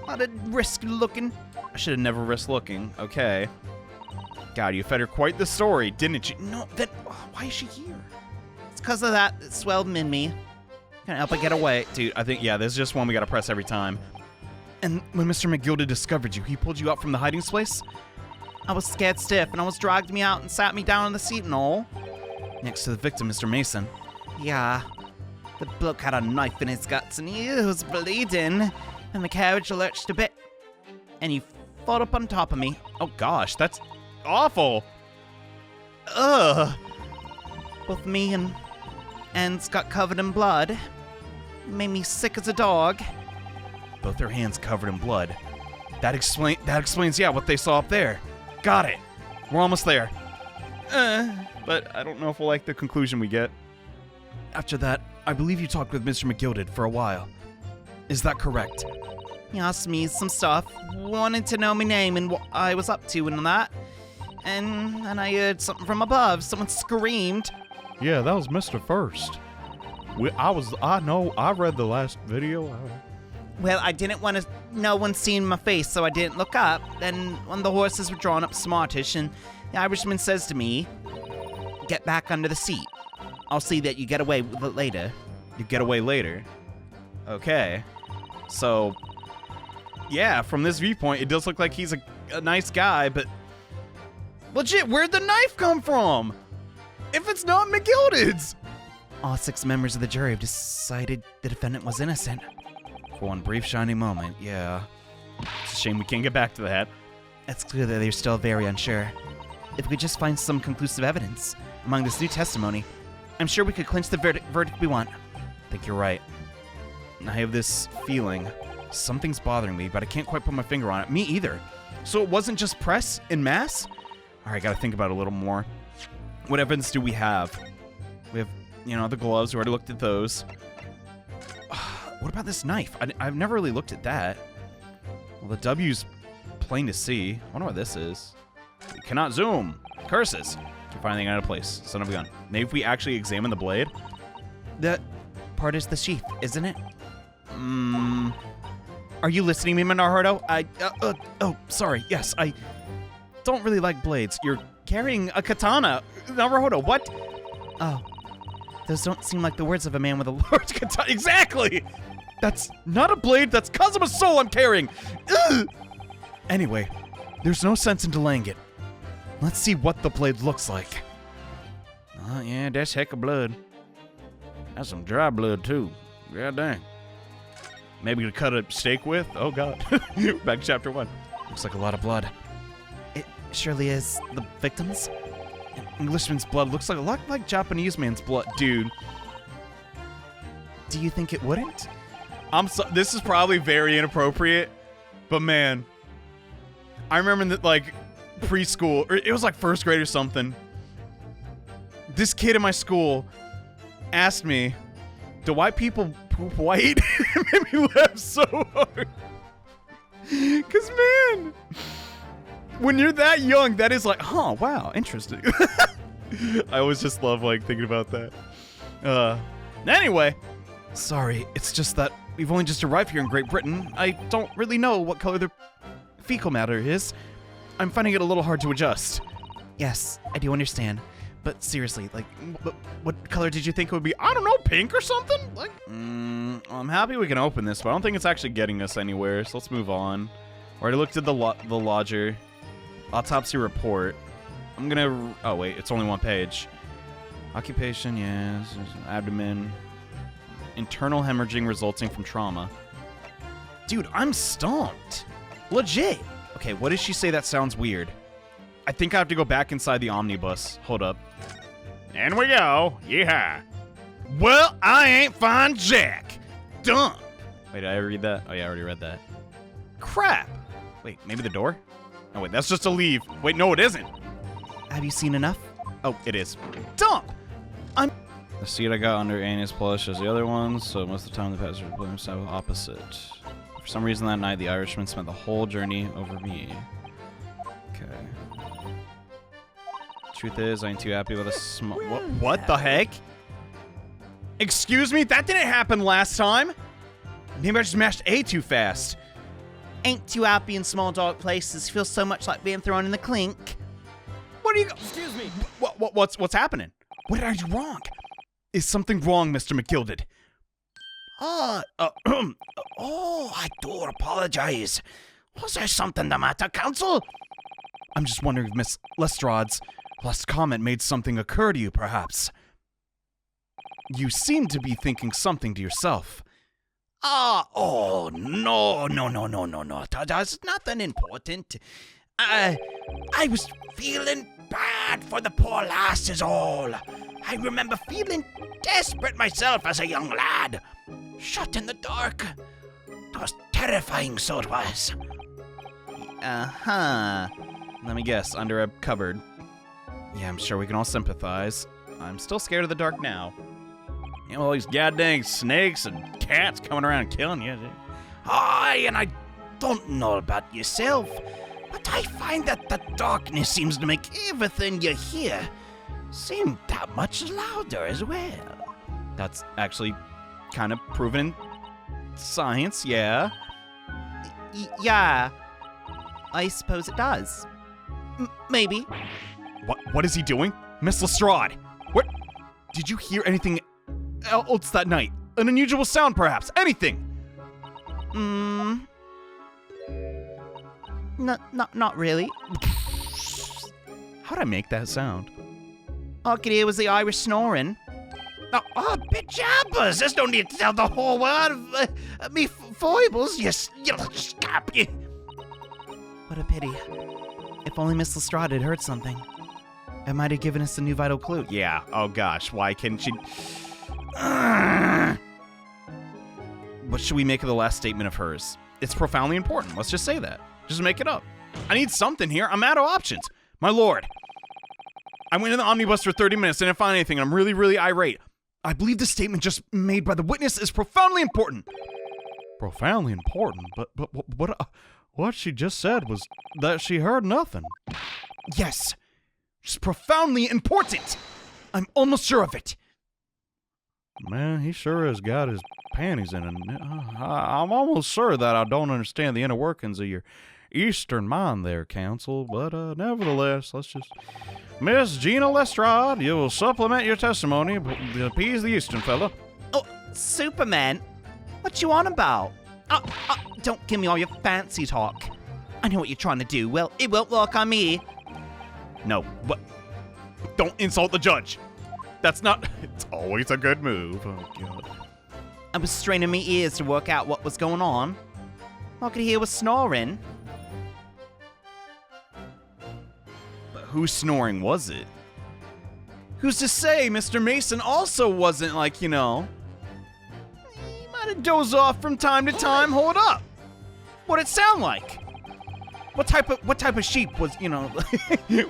I'd have risked looking. I should have never risked looking. Okay. God, you fed her quite the story, didn't you? No, then why is she here? It's because of that. It swelled in me. Can't help but get away. Dude, I think, yeah, there's just one we gotta press every time. And when Mr. McGilded discovered you, he pulled you out from the hiding place? I was scared stiff, and almost dragged me out and sat me down on the seat and all. Next to the victim, Mr. Mason. Yeah. The bloke had a knife in his guts, and he was bleeding. And the carriage lurched a bit. And he fought up on top of me. Oh gosh, that's awful. Ugh. Both me and ends got covered in blood. Made me sick as a dog. Both their hands covered in blood. That explains, yeah, what they saw up there. Got it. We're almost there. But I don't know if we'll like the conclusion we get. After that, I believe you talked with Mr. McGilded for a while. Is that correct? He asked me some stuff, wanted to know my name and what I was up to and that. And then I heard something from above. Someone screamed. Yeah, that was Mr. First. I read the last video. Well, I didn't want to no one seeing my face, so I didn't look up. Then one of the horses were drawn up smartish, and the Irishman says to me, "Get back under the seat. I'll see that you get away with it later." You get away later. Okay. So, yeah, from this viewpoint, it does look like he's a nice guy, but... Legit, where'd the knife come from? If it's not McGilded's! All 6 members of the jury have decided the defendant was innocent. For one brief shining moment, yeah. It's a shame we can't get back to that. It's clear that they're still very unsure. If we could just find some conclusive evidence among this new testimony, I'm sure we could clinch the verdict we want. I think you're right. I have this feeling. Something's bothering me, but I can't quite put my finger on it. Me either. So it wasn't just press en masse? Alright, gotta think about it a little more. What evidence do we have? We have, the gloves. We already looked at those. What about this knife? I've never really looked at that. Well, the W's plain to see. I wonder what this is. We cannot zoom. Curses. Can find anything out of place. Son of a gun. Maybe if we actually examine the blade. That part is the sheath, isn't it? Are you listening to me, Naruto? Oh, sorry. Yes, I don't really like blades. You're carrying a katana. Naruto, what? Oh. Those don't seem like the words of a man with a large katana. Exactly! That's not a blade. That's Kazuma's soul I'm carrying. Ugh! Anyway, there's no sense in delaying it. Let's see what the blade looks like. Yeah, that's heck of blood. That's some dry blood, too. God dang. Maybe to cut a steak with? Oh, God. Back to chapter 1. Looks like a lot of blood. It surely is the victim's. Englishman's blood looks like a lot like Japanese man's blood. Dude. Do you think it wouldn't? This is probably very inappropriate, but man, I remember that, like, preschool, or it was like first grade or something. This kid in my school asked me, do white people poop white? It made me laugh so hard. Because, man, when you're that young, that is like, huh, wow, interesting. I always just love, like, thinking about that. Anyway, sorry, it's just that we've only just arrived here in Great Britain. I don't really know what color the fecal matter is. I'm finding it a little hard to adjust. Yes, I do understand. But seriously, like, what color did you think it would be? I don't know, pink or something? Like, I'm happy we can open this, but I don't think it's actually getting us anywhere, so let's move on. Already looked at the lodger. Autopsy report. I'm gonna, oh wait, it's only one page. Occupation, yes, abdomen. Internal hemorrhaging resulting from trauma. Dude, I'm stumped. Legit. Okay, what does she say that sounds weird? I think I have to go back inside the omnibus. Hold up. And we go. Yeah. Well, I ain't find Jack. Dump. Wait, did I read that? Oh, yeah, I already read that. Crap. Wait, maybe the door? Oh, wait, that's just a leave. Wait, no, it isn't. Have you seen enough? Oh, it is. Dump. The seat I got under ain't as plush as the other ones, so most of the time the passenger played himself opposite. For some reason that night, the Irishman spent the whole journey over me. Okay. Truth is, I ain't too happy with a small. What the heck? Excuse me? That didn't happen last time. Maybe I just mashed A too fast. Ain't too happy in small dark places. Feels so much like being thrown in the clink. What are you? Excuse me. What's happening? What did I do wrong? Is something wrong, Mr. McGilded? Oh, I do apologize. Was there something the matter, counsel? I'm just wondering if Miss Lestrade's last comment made something occur to you, perhaps. You seem to be thinking something to yourself. Oh, no. That's nothing important. I was feeling bad for the poor lass is all. I remember feeling desperate myself as a young lad. Shut in the dark. It was terrifying, so it was. Uh-huh. Let me guess, under a cupboard. Yeah, I'm sure we can all sympathize. I'm still scared of the dark now. You know, all these goddamn snakes and cats coming around killing you. Aye, and I don't know about yourself, but I find that the darkness seems to make everything you hear seem that much louder as well. That's actually kind of proven in science, yeah. Yeah. I suppose it does. Maybe. What is he doing? Miss Lestrade! What? Did you hear anything else that night? An unusual sound, perhaps? Anything? Not really. How'd I make that sound? All I could hear was the Irish snoring. Oh, pajamas! There's no need to tell the whole world of me foibles, you scap. What a pity. If only Miss Lestrade had heard something. It might have given us a new vital clue. Yeah, oh gosh, why couldn't she... What should we make of the last statement of hers? It's profoundly important, let's just say that. Just make it up. I need something here, I'm out of options. My lord, I went in the omnibus for 30 minutes and didn't find anything, and I'm really, really irate. I believe the statement just made by the witness is profoundly important. Profoundly important? But what she just said was that she heard nothing. Yes, just profoundly important. I'm almost sure of it. Man, he sure has got his panties in it. I'm almost sure that I don't understand the inner workings of your Eastern mind there, counsel, but nevertheless, let's just... Miss Gina Lestrade, you will supplement your testimony to appease the Eastern fella. Oh, Superman? What you on about? Don't give me all your fancy talk. I know what you're trying to do. Well, it won't work on me. No, but don't insult the judge. That's not... It's always a good move. Oh, God. I was straining my ears to work out what was going on. All I could hear was snoring. But whose snoring was it? Who's to say Mr. Mason also wasn't like, you know... He might have dozed off from time to time. Hold up. What'd it sound like? What type of sheep was, you know,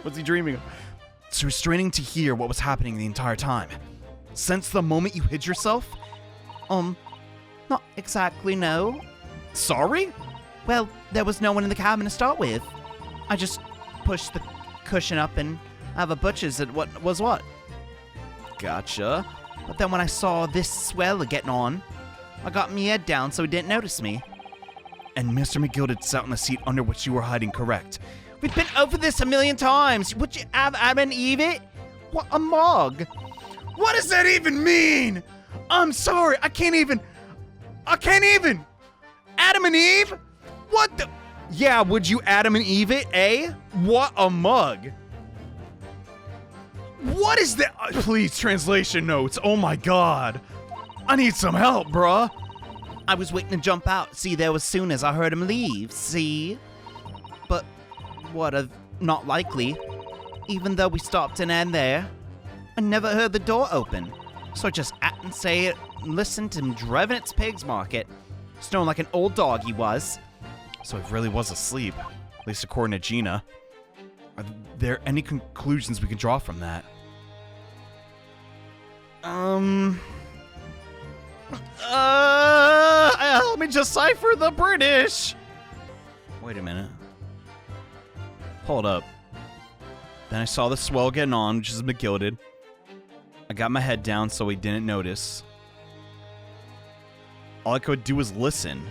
was he dreaming of? So you're straining to hear what was happening the entire time. Since the moment you hid yourself? Not exactly, no. Sorry? Well, there was no one in the cabin to start with. I just pushed the cushion up and have a butcher's at what was what. Gotcha. But then when I saw this sweller getting on, I got my head down so he didn't notice me. And Mr. McGilded sat on the seat under which you were hiding, correct? We've been over this a million times. Would you have Adam and Eve it? What a mug. What does that even mean? I'm sorry, I can't even. Adam and Eve? What the? Yeah, would you Adam and Eve it, eh? What a mug. What is that? Please, translation notes. Oh my God. I need some help, bruh. I was waiting to jump out, see there as soon as I heard him leave, see? But what a not likely. Even though we stopped in and there, I never heard the door open. So I just at and say it and listened to him driving its pig's market, snoring like an old dog he was. So he really was asleep, at least according to Gina. Are there any conclusions we can draw from that? Help me decipher the British. Wait a minute. Hold up. Then I saw the swell getting on, which is McGilded. I got my head down so he didn't notice. All I could do was listen.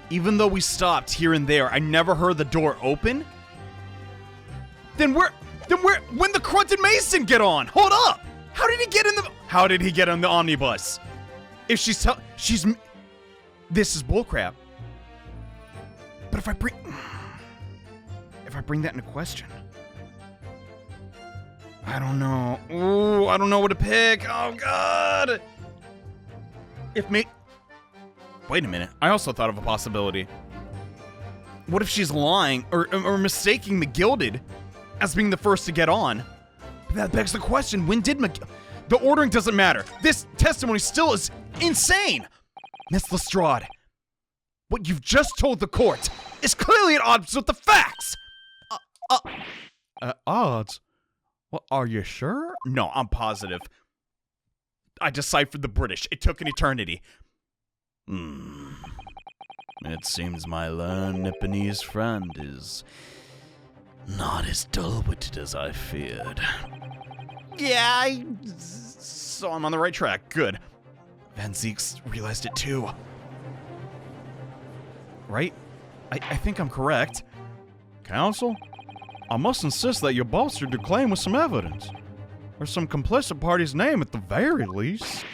Even though we stopped here and there, I never heard the door open? When the Crunted Mason get on? Hold up! How did he get in the omnibus? If this is bullcrap. But if I bring that into question, I don't know. Ooh, I don't know what to pick. Oh God! Wait a minute. I also thought of a possibility. What if she's lying or mistaking McGilded as being the first to get on? But that begs the question, when did the ordering doesn't matter. This testimony still is insane. Miss Lestrade, what you've just told the court is clearly at odds with the facts. Odds? Well, are you sure? No, I'm positive. I deciphered the British. It took an eternity. It seems my learned Nipponese friend is not as dull-witted as I feared. Yeah, so I'm on the right track. Good. Van Zeeks realized it too. Right? I think I'm correct. Counsel? I must insist that you bolstered your claim with some evidence. Or some complicit party's name at the very least.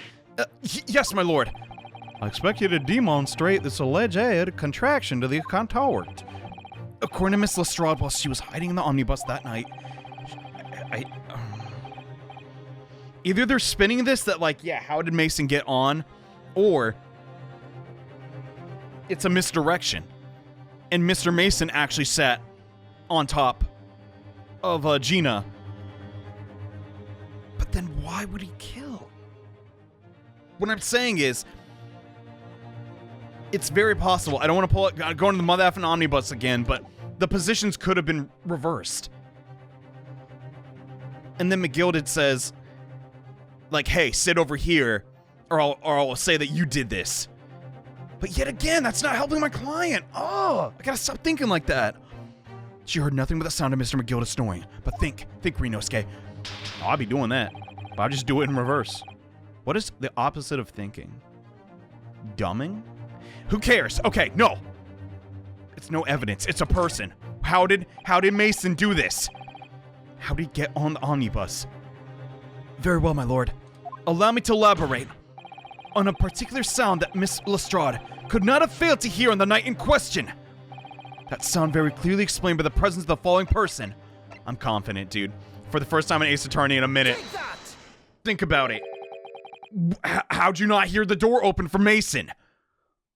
Yes, my lord. I expect you to demonstrate this alleged contraction to the contort. According to Miss Lestrade, while she was hiding in the omnibus that night, either they're spinning this that, like, yeah, how did Mason get on? Or it's a misdirection. And Mr. Mason actually sat on top of Gina. But then why would he kill? What I'm saying is, it's very possible. I don't want to go into the mother effing omnibus again, but the positions could have been reversed. And then McGilded says, like, hey, sit over here, or I'll say that you did this. But yet again, that's not helping my client. Oh, I gotta stop thinking like that. She heard nothing but the sound of Mr. McGilded snoring. But think, Renosuke. Oh, I'll be doing that. But I'll just do it in reverse. What is the opposite of thinking? Dumbing? Who cares? Okay, no. It's no evidence. It's a person. How did Mason do this? How did he get on the omnibus? Very well, my lord. Allow me to elaborate on a particular sound that Miss Lestrade could not have failed to hear on the night in question. That sound very clearly explained by the presence of the following person. I'm confident, dude. for the first time in Ace Attorney in a minute. Think about it. How'd you not hear the door open for Mason?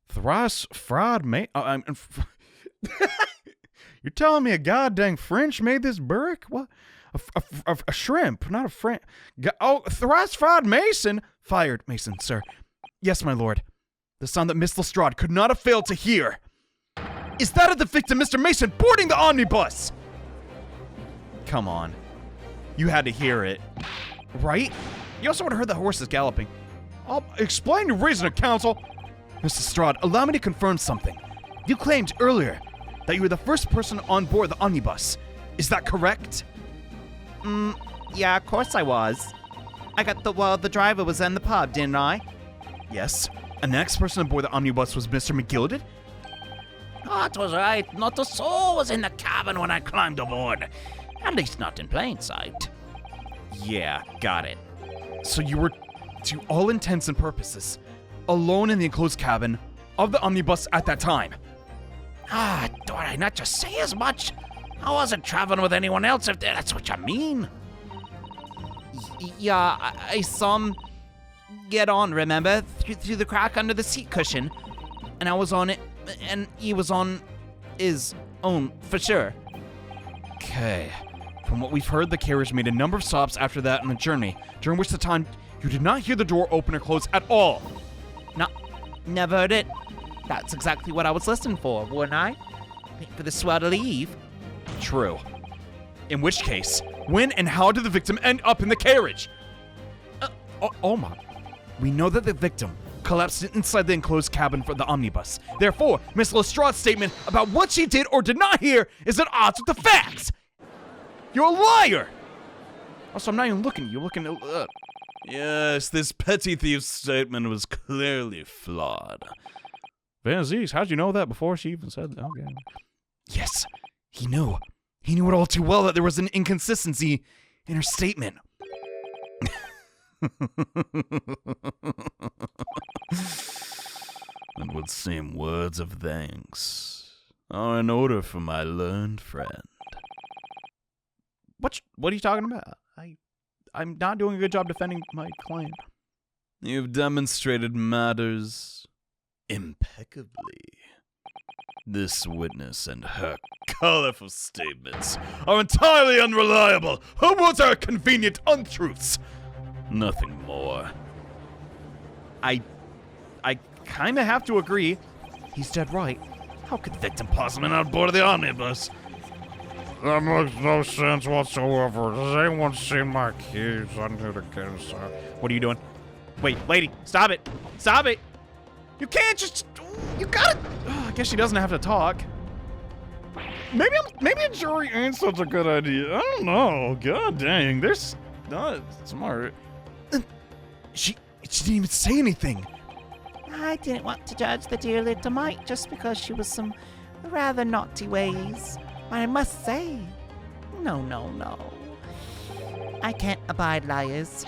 Thrice fried You're telling me a goddamn French made this burrick? What? A shrimp, not a French. Thrice fried Mason? Fired, Mason, sir. Yes, my lord. The sound that Miss Lestrade could not have failed to hear is that of the victim, Mr. Mason, boarding the omnibus! Come on. You had to hear it. Right? You also would have heard the horses galloping. I'll explain your reason, counsel. Miss Lestrade, allow me to confirm something. You claimed earlier that you were the first person on board the omnibus. Is that correct? Yeah, of course I was. I got the driver was in the pub, didn't I? Yes. And the next person on board the omnibus was Mr. McGilded? That was right. Not a soul was in the cabin when I climbed aboard. At least not in plain sight. Yeah, got it. So you were, to all intents and purposes, alone in the enclosed cabin of the omnibus at that time? Do I not just say as much? I wasn't traveling with anyone else, if that's what you mean. Yeah, I saw him get on, remember? Through the crack under the seat cushion. And I was on it, and he was on his own, for sure. Okay. From what we've heard, the carriage made a number of stops after that on the journey, during which the time you did not hear the door open or close at all. No, never heard it. That's exactly what I was listening for, wouldn't I? Wait for the swell to leave. True. In which case, when and how did the victim end up in the carriage? Oh my. We know that the victim collapsed inside the enclosed cabin for the omnibus. Therefore, Miss Lestrade's statement about what she did or did not hear is at odds with the facts. You're a liar! Also, I'm not even looking at you. Looking at... Yes, this petty thief's statement was clearly flawed. Van Zees, how'd you know that before she even said that? Okay. Yes, he knew. He knew it all too well that there was an inconsistency in her statement. And would seem words of thanks are in order for my learned friend. What are you talking about? I'm not doing a good job defending my claim. You've demonstrated matters impeccably. This witness and her colorful statements are entirely unreliable. Her words are convenient untruths. Nothing more. I kind of have to agree. He's dead right. How could the victim possibly not board the omnibus? That makes no sense whatsoever. Has anyone seen my keys? I need to get inside. What are you doing? Wait, lady, stop it. Stop it. You can't just... You gotta... I guess she doesn't have to talk. Maybe a jury ain't such a good idea. I don't know. God dang, they're not smart. She didn't even say anything. I didn't want to judge the dear little mite just because she was some rather naughty ways. But I must say, no. I can't abide liars.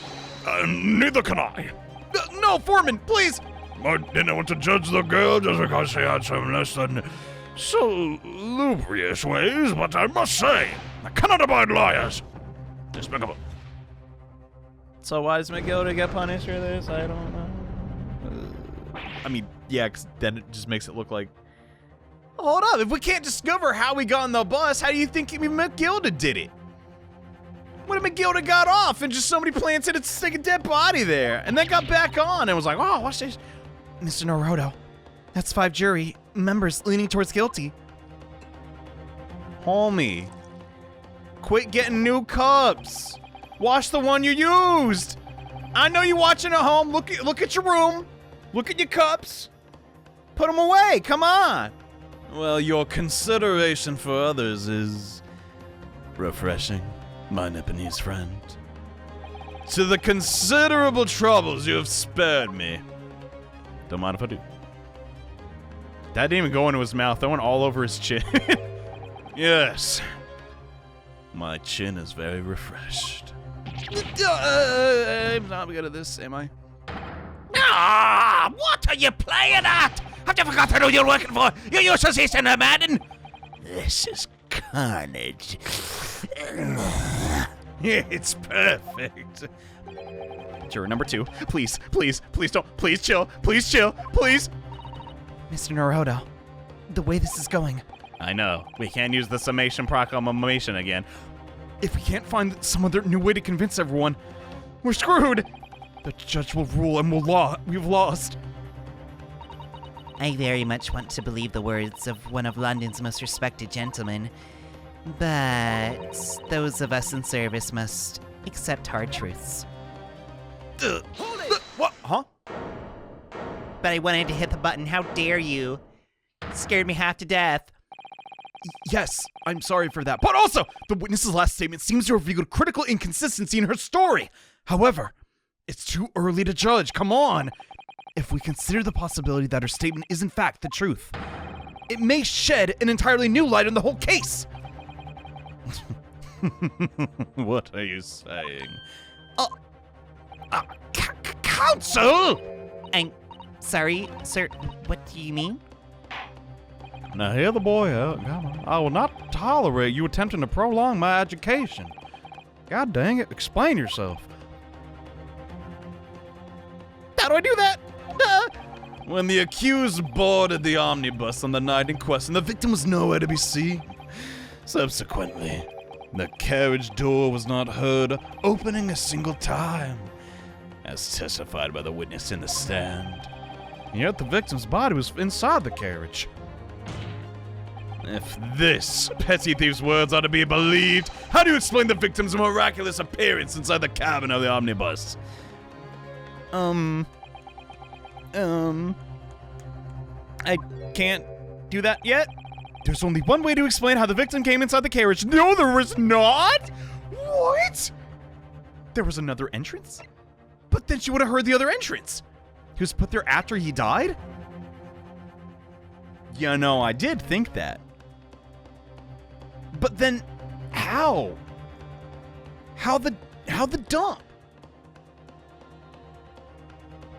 Neither can I. No, Foreman, please. I didn't want to judge the girl just because she had some less than salubrious ways, but I must say, I cannot abide liars. Despicable. So why does McGilda get punished for this? I don't know. I mean, yeah, 'cause then it just makes it look like... Hold up, if we can't discover how we got on the bus, how do you think McGilda did it? What if McGilda got off and just somebody planted a stinking dead body there and then got back on and was like, oh, watch this. Mr. Naruto, that's 5 jury members leaning towards guilty. Homie, quit getting new cups. Wash the one you used. I know you're watching at home. Look at your room. Look at your cups. Put them away. Come on. Well, your consideration for others is refreshing, my Nipponese friend. To the considerable troubles you have spared me. Don't mind if I do. That didn't even go into his mouth. That went all over his chin. Yes. My chin is very refreshed. I'm not good at this, am I? What are you playing at? Have you forgotten who you're working for? You useless Eastern Madden. This is carnage. It's perfect. Juror number 2, please, please, please don't, please chill, please chill, please. Mr. Naruto, the way this is going, I know, we can't use the summation proclamation again. If we can't find some other new way to convince everyone, we're screwed. The judge will rule and we've lost. I very much want to believe the words of one of London's most respected gentlemen, but those of us in service must accept hard truths. What? Huh? But I wanted to hit the button, how dare you? It scared me half to death. Yes, I'm sorry for that. But also, the witness's last statement seems to reveal critical inconsistency in her story. However, it's too early to judge. Come on. If we consider the possibility that her statement is in fact the truth, it may shed an entirely new light on the whole case. What are you saying? Counsel! I'm sorry, sir, what do you mean? Now hear the boy out. Come on. I will not tolerate you attempting to prolong my education. God dang it, explain yourself. How do I do that? When the accused boarded the omnibus on the night in question, the victim was nowhere to be seen. Subsequently, the carriage door was not heard opening a single time, as testified by the witness in the stand. Yet the victim's body was inside the carriage. If this petty thief's words are to be believed, how do you explain the victim's miraculous appearance inside the cabin of the omnibus? I can't do that yet. There's only one way to explain how the victim came inside the carriage. No, there was not! What? There was another entrance? But then she would have heard the other entrance. He was put there after he died? Yeah, no, I did think that. But then, how? How the dump?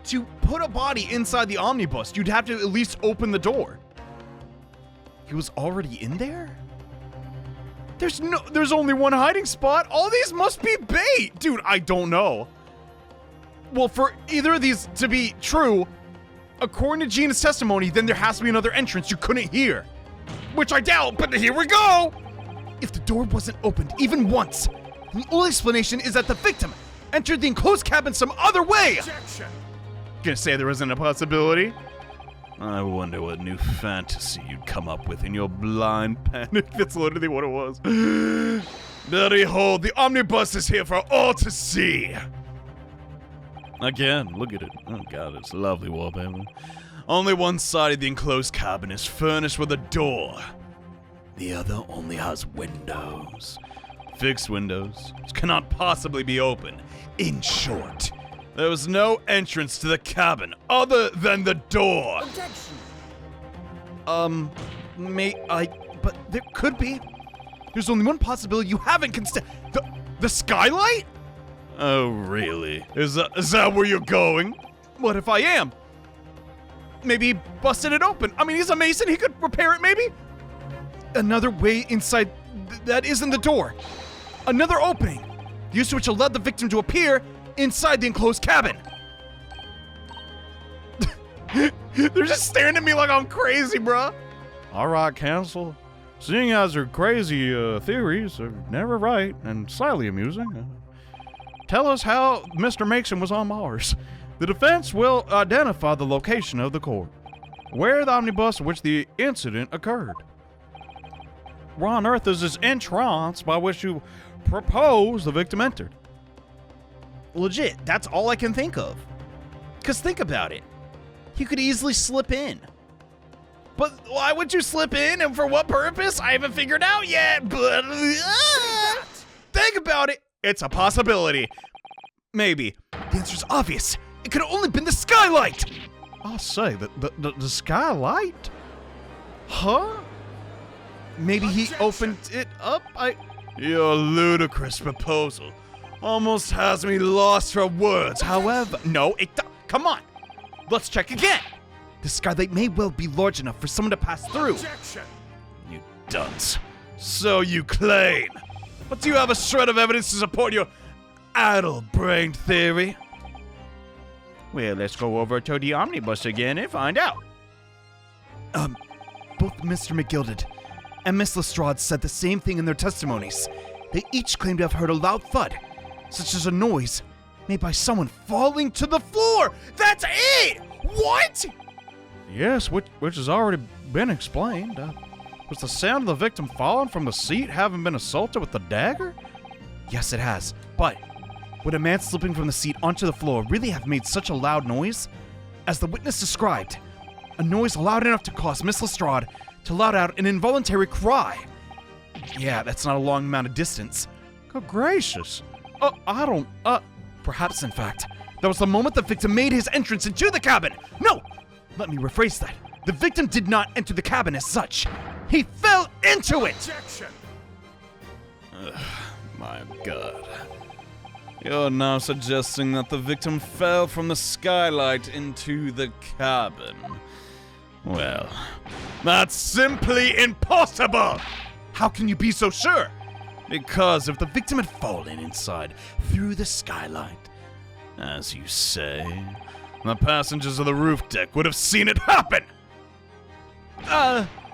To put a body inside the omnibus, you'd have to at least open the door. He was already in there? There's only one hiding spot. All these must be bait. Dude, I don't know. Well, for either of these to be true, according to Gina's testimony, then there has to be another entrance you couldn't hear. Which I doubt, but here we go! If the door wasn't opened even once, the only explanation is that the victim entered the enclosed cabin some other way! Objection! Gonna say there isn't a possibility? I wonder what new fantasy you'd come up with in your blind panic. That's literally what it was. But behold, the omnibus is here for all to see! Again, look at it. Oh god, it's lovely wallpaper. Only one side of the enclosed cabin is furnished with a door. The other only has windows. Fixed windows, which cannot possibly be open. In short, there was no entrance to the cabin other than the door. Objection! But there could be. There's only one possibility you haven't considered. The skylight? Oh, really? Is that where you're going? What if I am? Maybe he busted it open. I mean, he's a mason. He could repair it, maybe? Another way inside that isn't the door. Another opening, the use of which allowed the victim to appear inside the enclosed cabin. They're just staring at me like I'm crazy, bruh. All right, counsel. Seeing as your crazy theories are never right and slightly amusing, tell us how Mr. Mason was on Mars. The defense will identify the location of the court, where the omnibus in which the incident occurred. Where on earth is this entrance by which you propose the victim entered? Legit, that's all I can think of. Because think about it. He could easily slip in. But why would you slip in and for what purpose? I haven't figured out yet, but... think about it. It's a possibility. Maybe. The answer's obvious. It could have only been the skylight. I'll say, the skylight? Huh? Maybe he opened it up? Your ludicrous proposal almost has me lost for words. However, No, come on. Let's check again. the skylight may well be large enough for someone to pass through. Objection! You dunce. So you claim. But do you have a shred of evidence to support your addle-brained theory? Well, let's go over to the omnibus again and find out. Both Mr. McGilded and Miss Lestrade said the same thing in their testimonies. They each claimed to have heard a loud thud, such as a noise made by someone falling to the floor. That's it! What? Yes, which has already been explained. Was the sound of the victim falling from the seat having been assaulted with the dagger? Yes, it has. But would a man slipping from the seat onto the floor really have made such a loud noise? As the witness described, a noise loud enough to cause Miss Lestrade to let out an involuntary cry. Yeah, that's not a long amount of distance. Good gracious. Perhaps, in fact, that was the moment the victim made his entrance into the cabin. No! Let me rephrase that. The victim did not enter the cabin as such. He fell into it! My God. You're now suggesting that the victim fell from the skylight into the cabin. Well, That's simply impossible! How can you be so sure? Because if the victim had fallen inside through the skylight, as you say, the passengers of the roof deck would have seen it happen!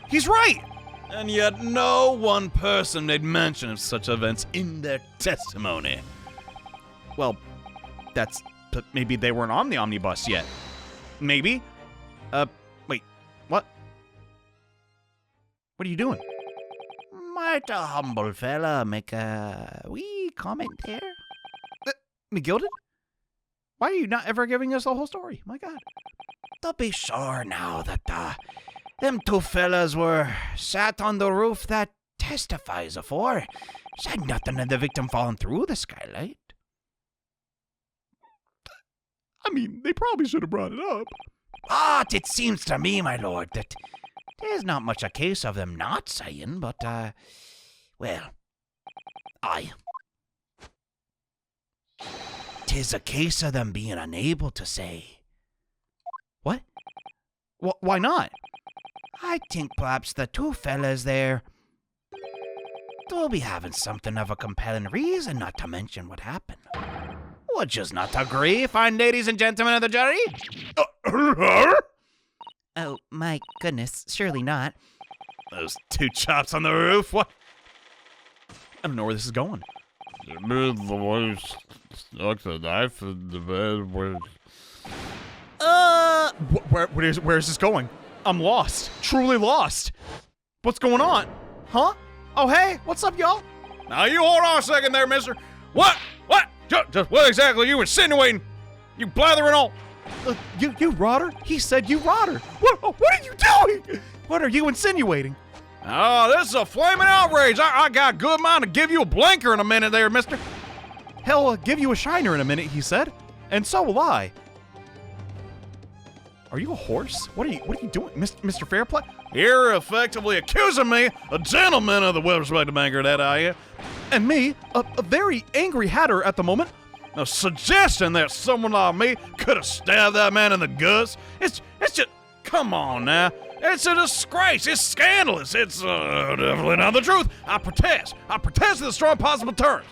He's right! And yet no one person made mention of such events in their testimony. well, maybe they weren't on the omnibus yet. Maybe. Wait, what? What are you doing? Might a humble fella make a wee comment there? McGilded? Why are you not ever giving us the whole story? My God. To be sure now that them two fellas were sat on the roof that testifies afore. Said nothing of the victim falling through the skylight. I mean, they probably should have brought it up. But it seems to me, my lord, that there's not much a case of them not saying, but, well, aye. 'Tis a case of them being unable to say. What? Why not? I think perhaps the two fellas there will be having something of a compelling reason not to mention what happened. Would you not agree, fine ladies and gentlemen of the jury? Oh, my goodness, surely not. Those two chops on the roof, what? I don't know where this is going. You mean the one who stuck the knife in the bed where... Where is this going? I'm lost. Truly lost. What's going on? Huh? Oh, hey, what's up, y'all? Now you hold on a second there, mister. What? Just what exactly are you insinuating? You blathering all. You rotter? He said you rotter. What are you doing? What are you insinuating? Oh, this is a flaming outrage. I got a good mind to give you a blinker in a minute there, mister. He'll give you a shiner in a minute, he said. And so will I. Are you a horse? What are you doing, Mr. Fairplay? You're effectively accusing me, a gentleman of the well-respected banker that I am, And me, a very angry hatter at the moment. a suggestion that someone like me could have stabbed that man in the guts. It's just, come on now. It's a disgrace. It's scandalous. It's definitely not the truth. I protest. I protest in the strongest possible terms.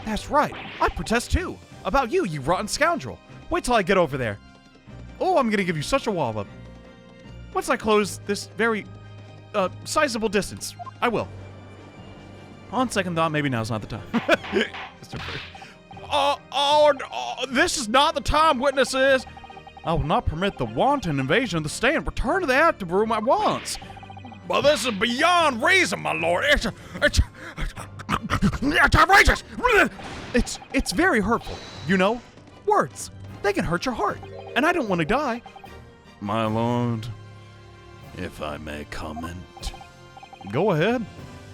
That's right. I protest too. About you, you rotten scoundrel. Wait till I get over there. Oh, I'm gonna give you such a wallop. Once I close this very, sizable distance, I will. On second thought, maybe now's not the time. Mr. Bird. This is not the time, witnesses. I will not permit the wanton invasion of the stand. Return to the active room at once. Well, this is beyond reason, my lord. It's outrageous. It's very hurtful. You know, words, they can hurt your heart. And I don't want to die. My lord, if I may comment. Go ahead.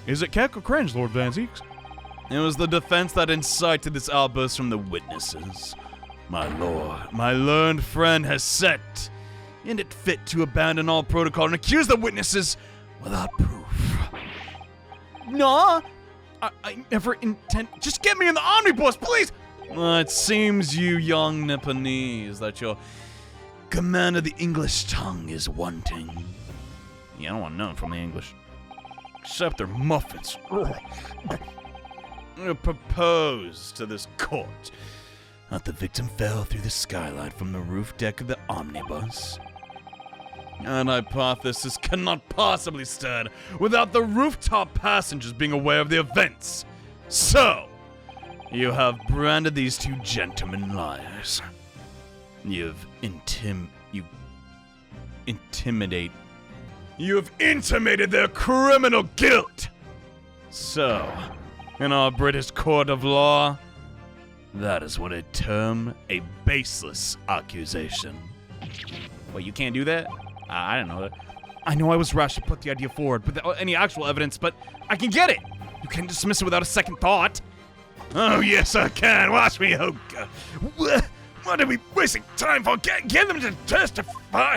Is it keck or cringe, Lord Van Zeeks? It was the defense that incited this outburst from the witnesses. My lord, my learned friend has set in it fit to abandon all protocol and accuse the witnesses without proof. Nah, I never intend. Just get me in the omnibus, please. It seems, you young Nipponese, that your command of the English tongue is wanting. Yeah, I don't want none from the English. Except their muffins. propose to this court that the victim fell through the skylight from the roof deck of the omnibus. An hypothesis cannot possibly stand without the rooftop passengers being aware of the events. So, you have branded these two gentlemen liars. You have intimated their criminal guilt. So, in our British court of law, that is what I term a baseless accusation. Wait, you can't do that? I didn't know that. I know I was rash to put the idea forward without any actual evidence, but I can get it. You can't dismiss it without a second thought. Oh, yes, I can. Watch me, oh, God. What are we wasting time for? Get them to testify.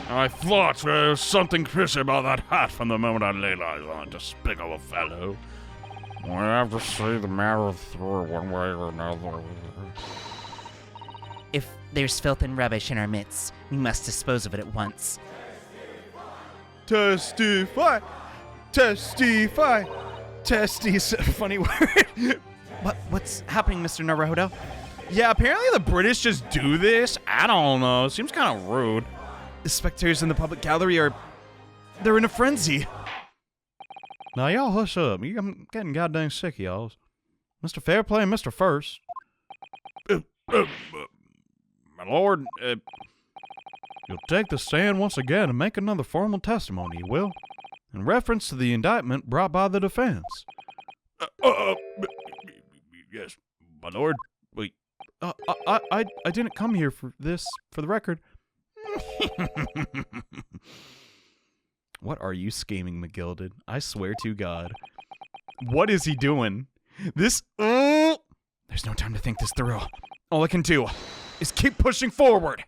I thought there was something fishy about that hat from the moment I laid eyes on despicable fellow. We have to see the matter through one way or another. If there's filth and rubbish in our midst, we must dispose of it at once. Testify. Testify. Testies. Funny word. What's happening, Mr. Naruto? Yeah, apparently the British just do this. I don't know. Seems kind of rude. The spectators in the public gallery they're in a frenzy. Now, y'all hush up. I'm getting goddamn sick of y'all. Mr. Fairplay and Mr. First. My lord, You'll take the stand once again and make another formal testimony, you will? In reference to the indictment brought by the defense. Yes, my lord. Wait. I didn't come here for this, for the record. What are you scheming, McGilded? I swear to God. What is he doing? There's no time to think this through. All I can do is keep pushing forward.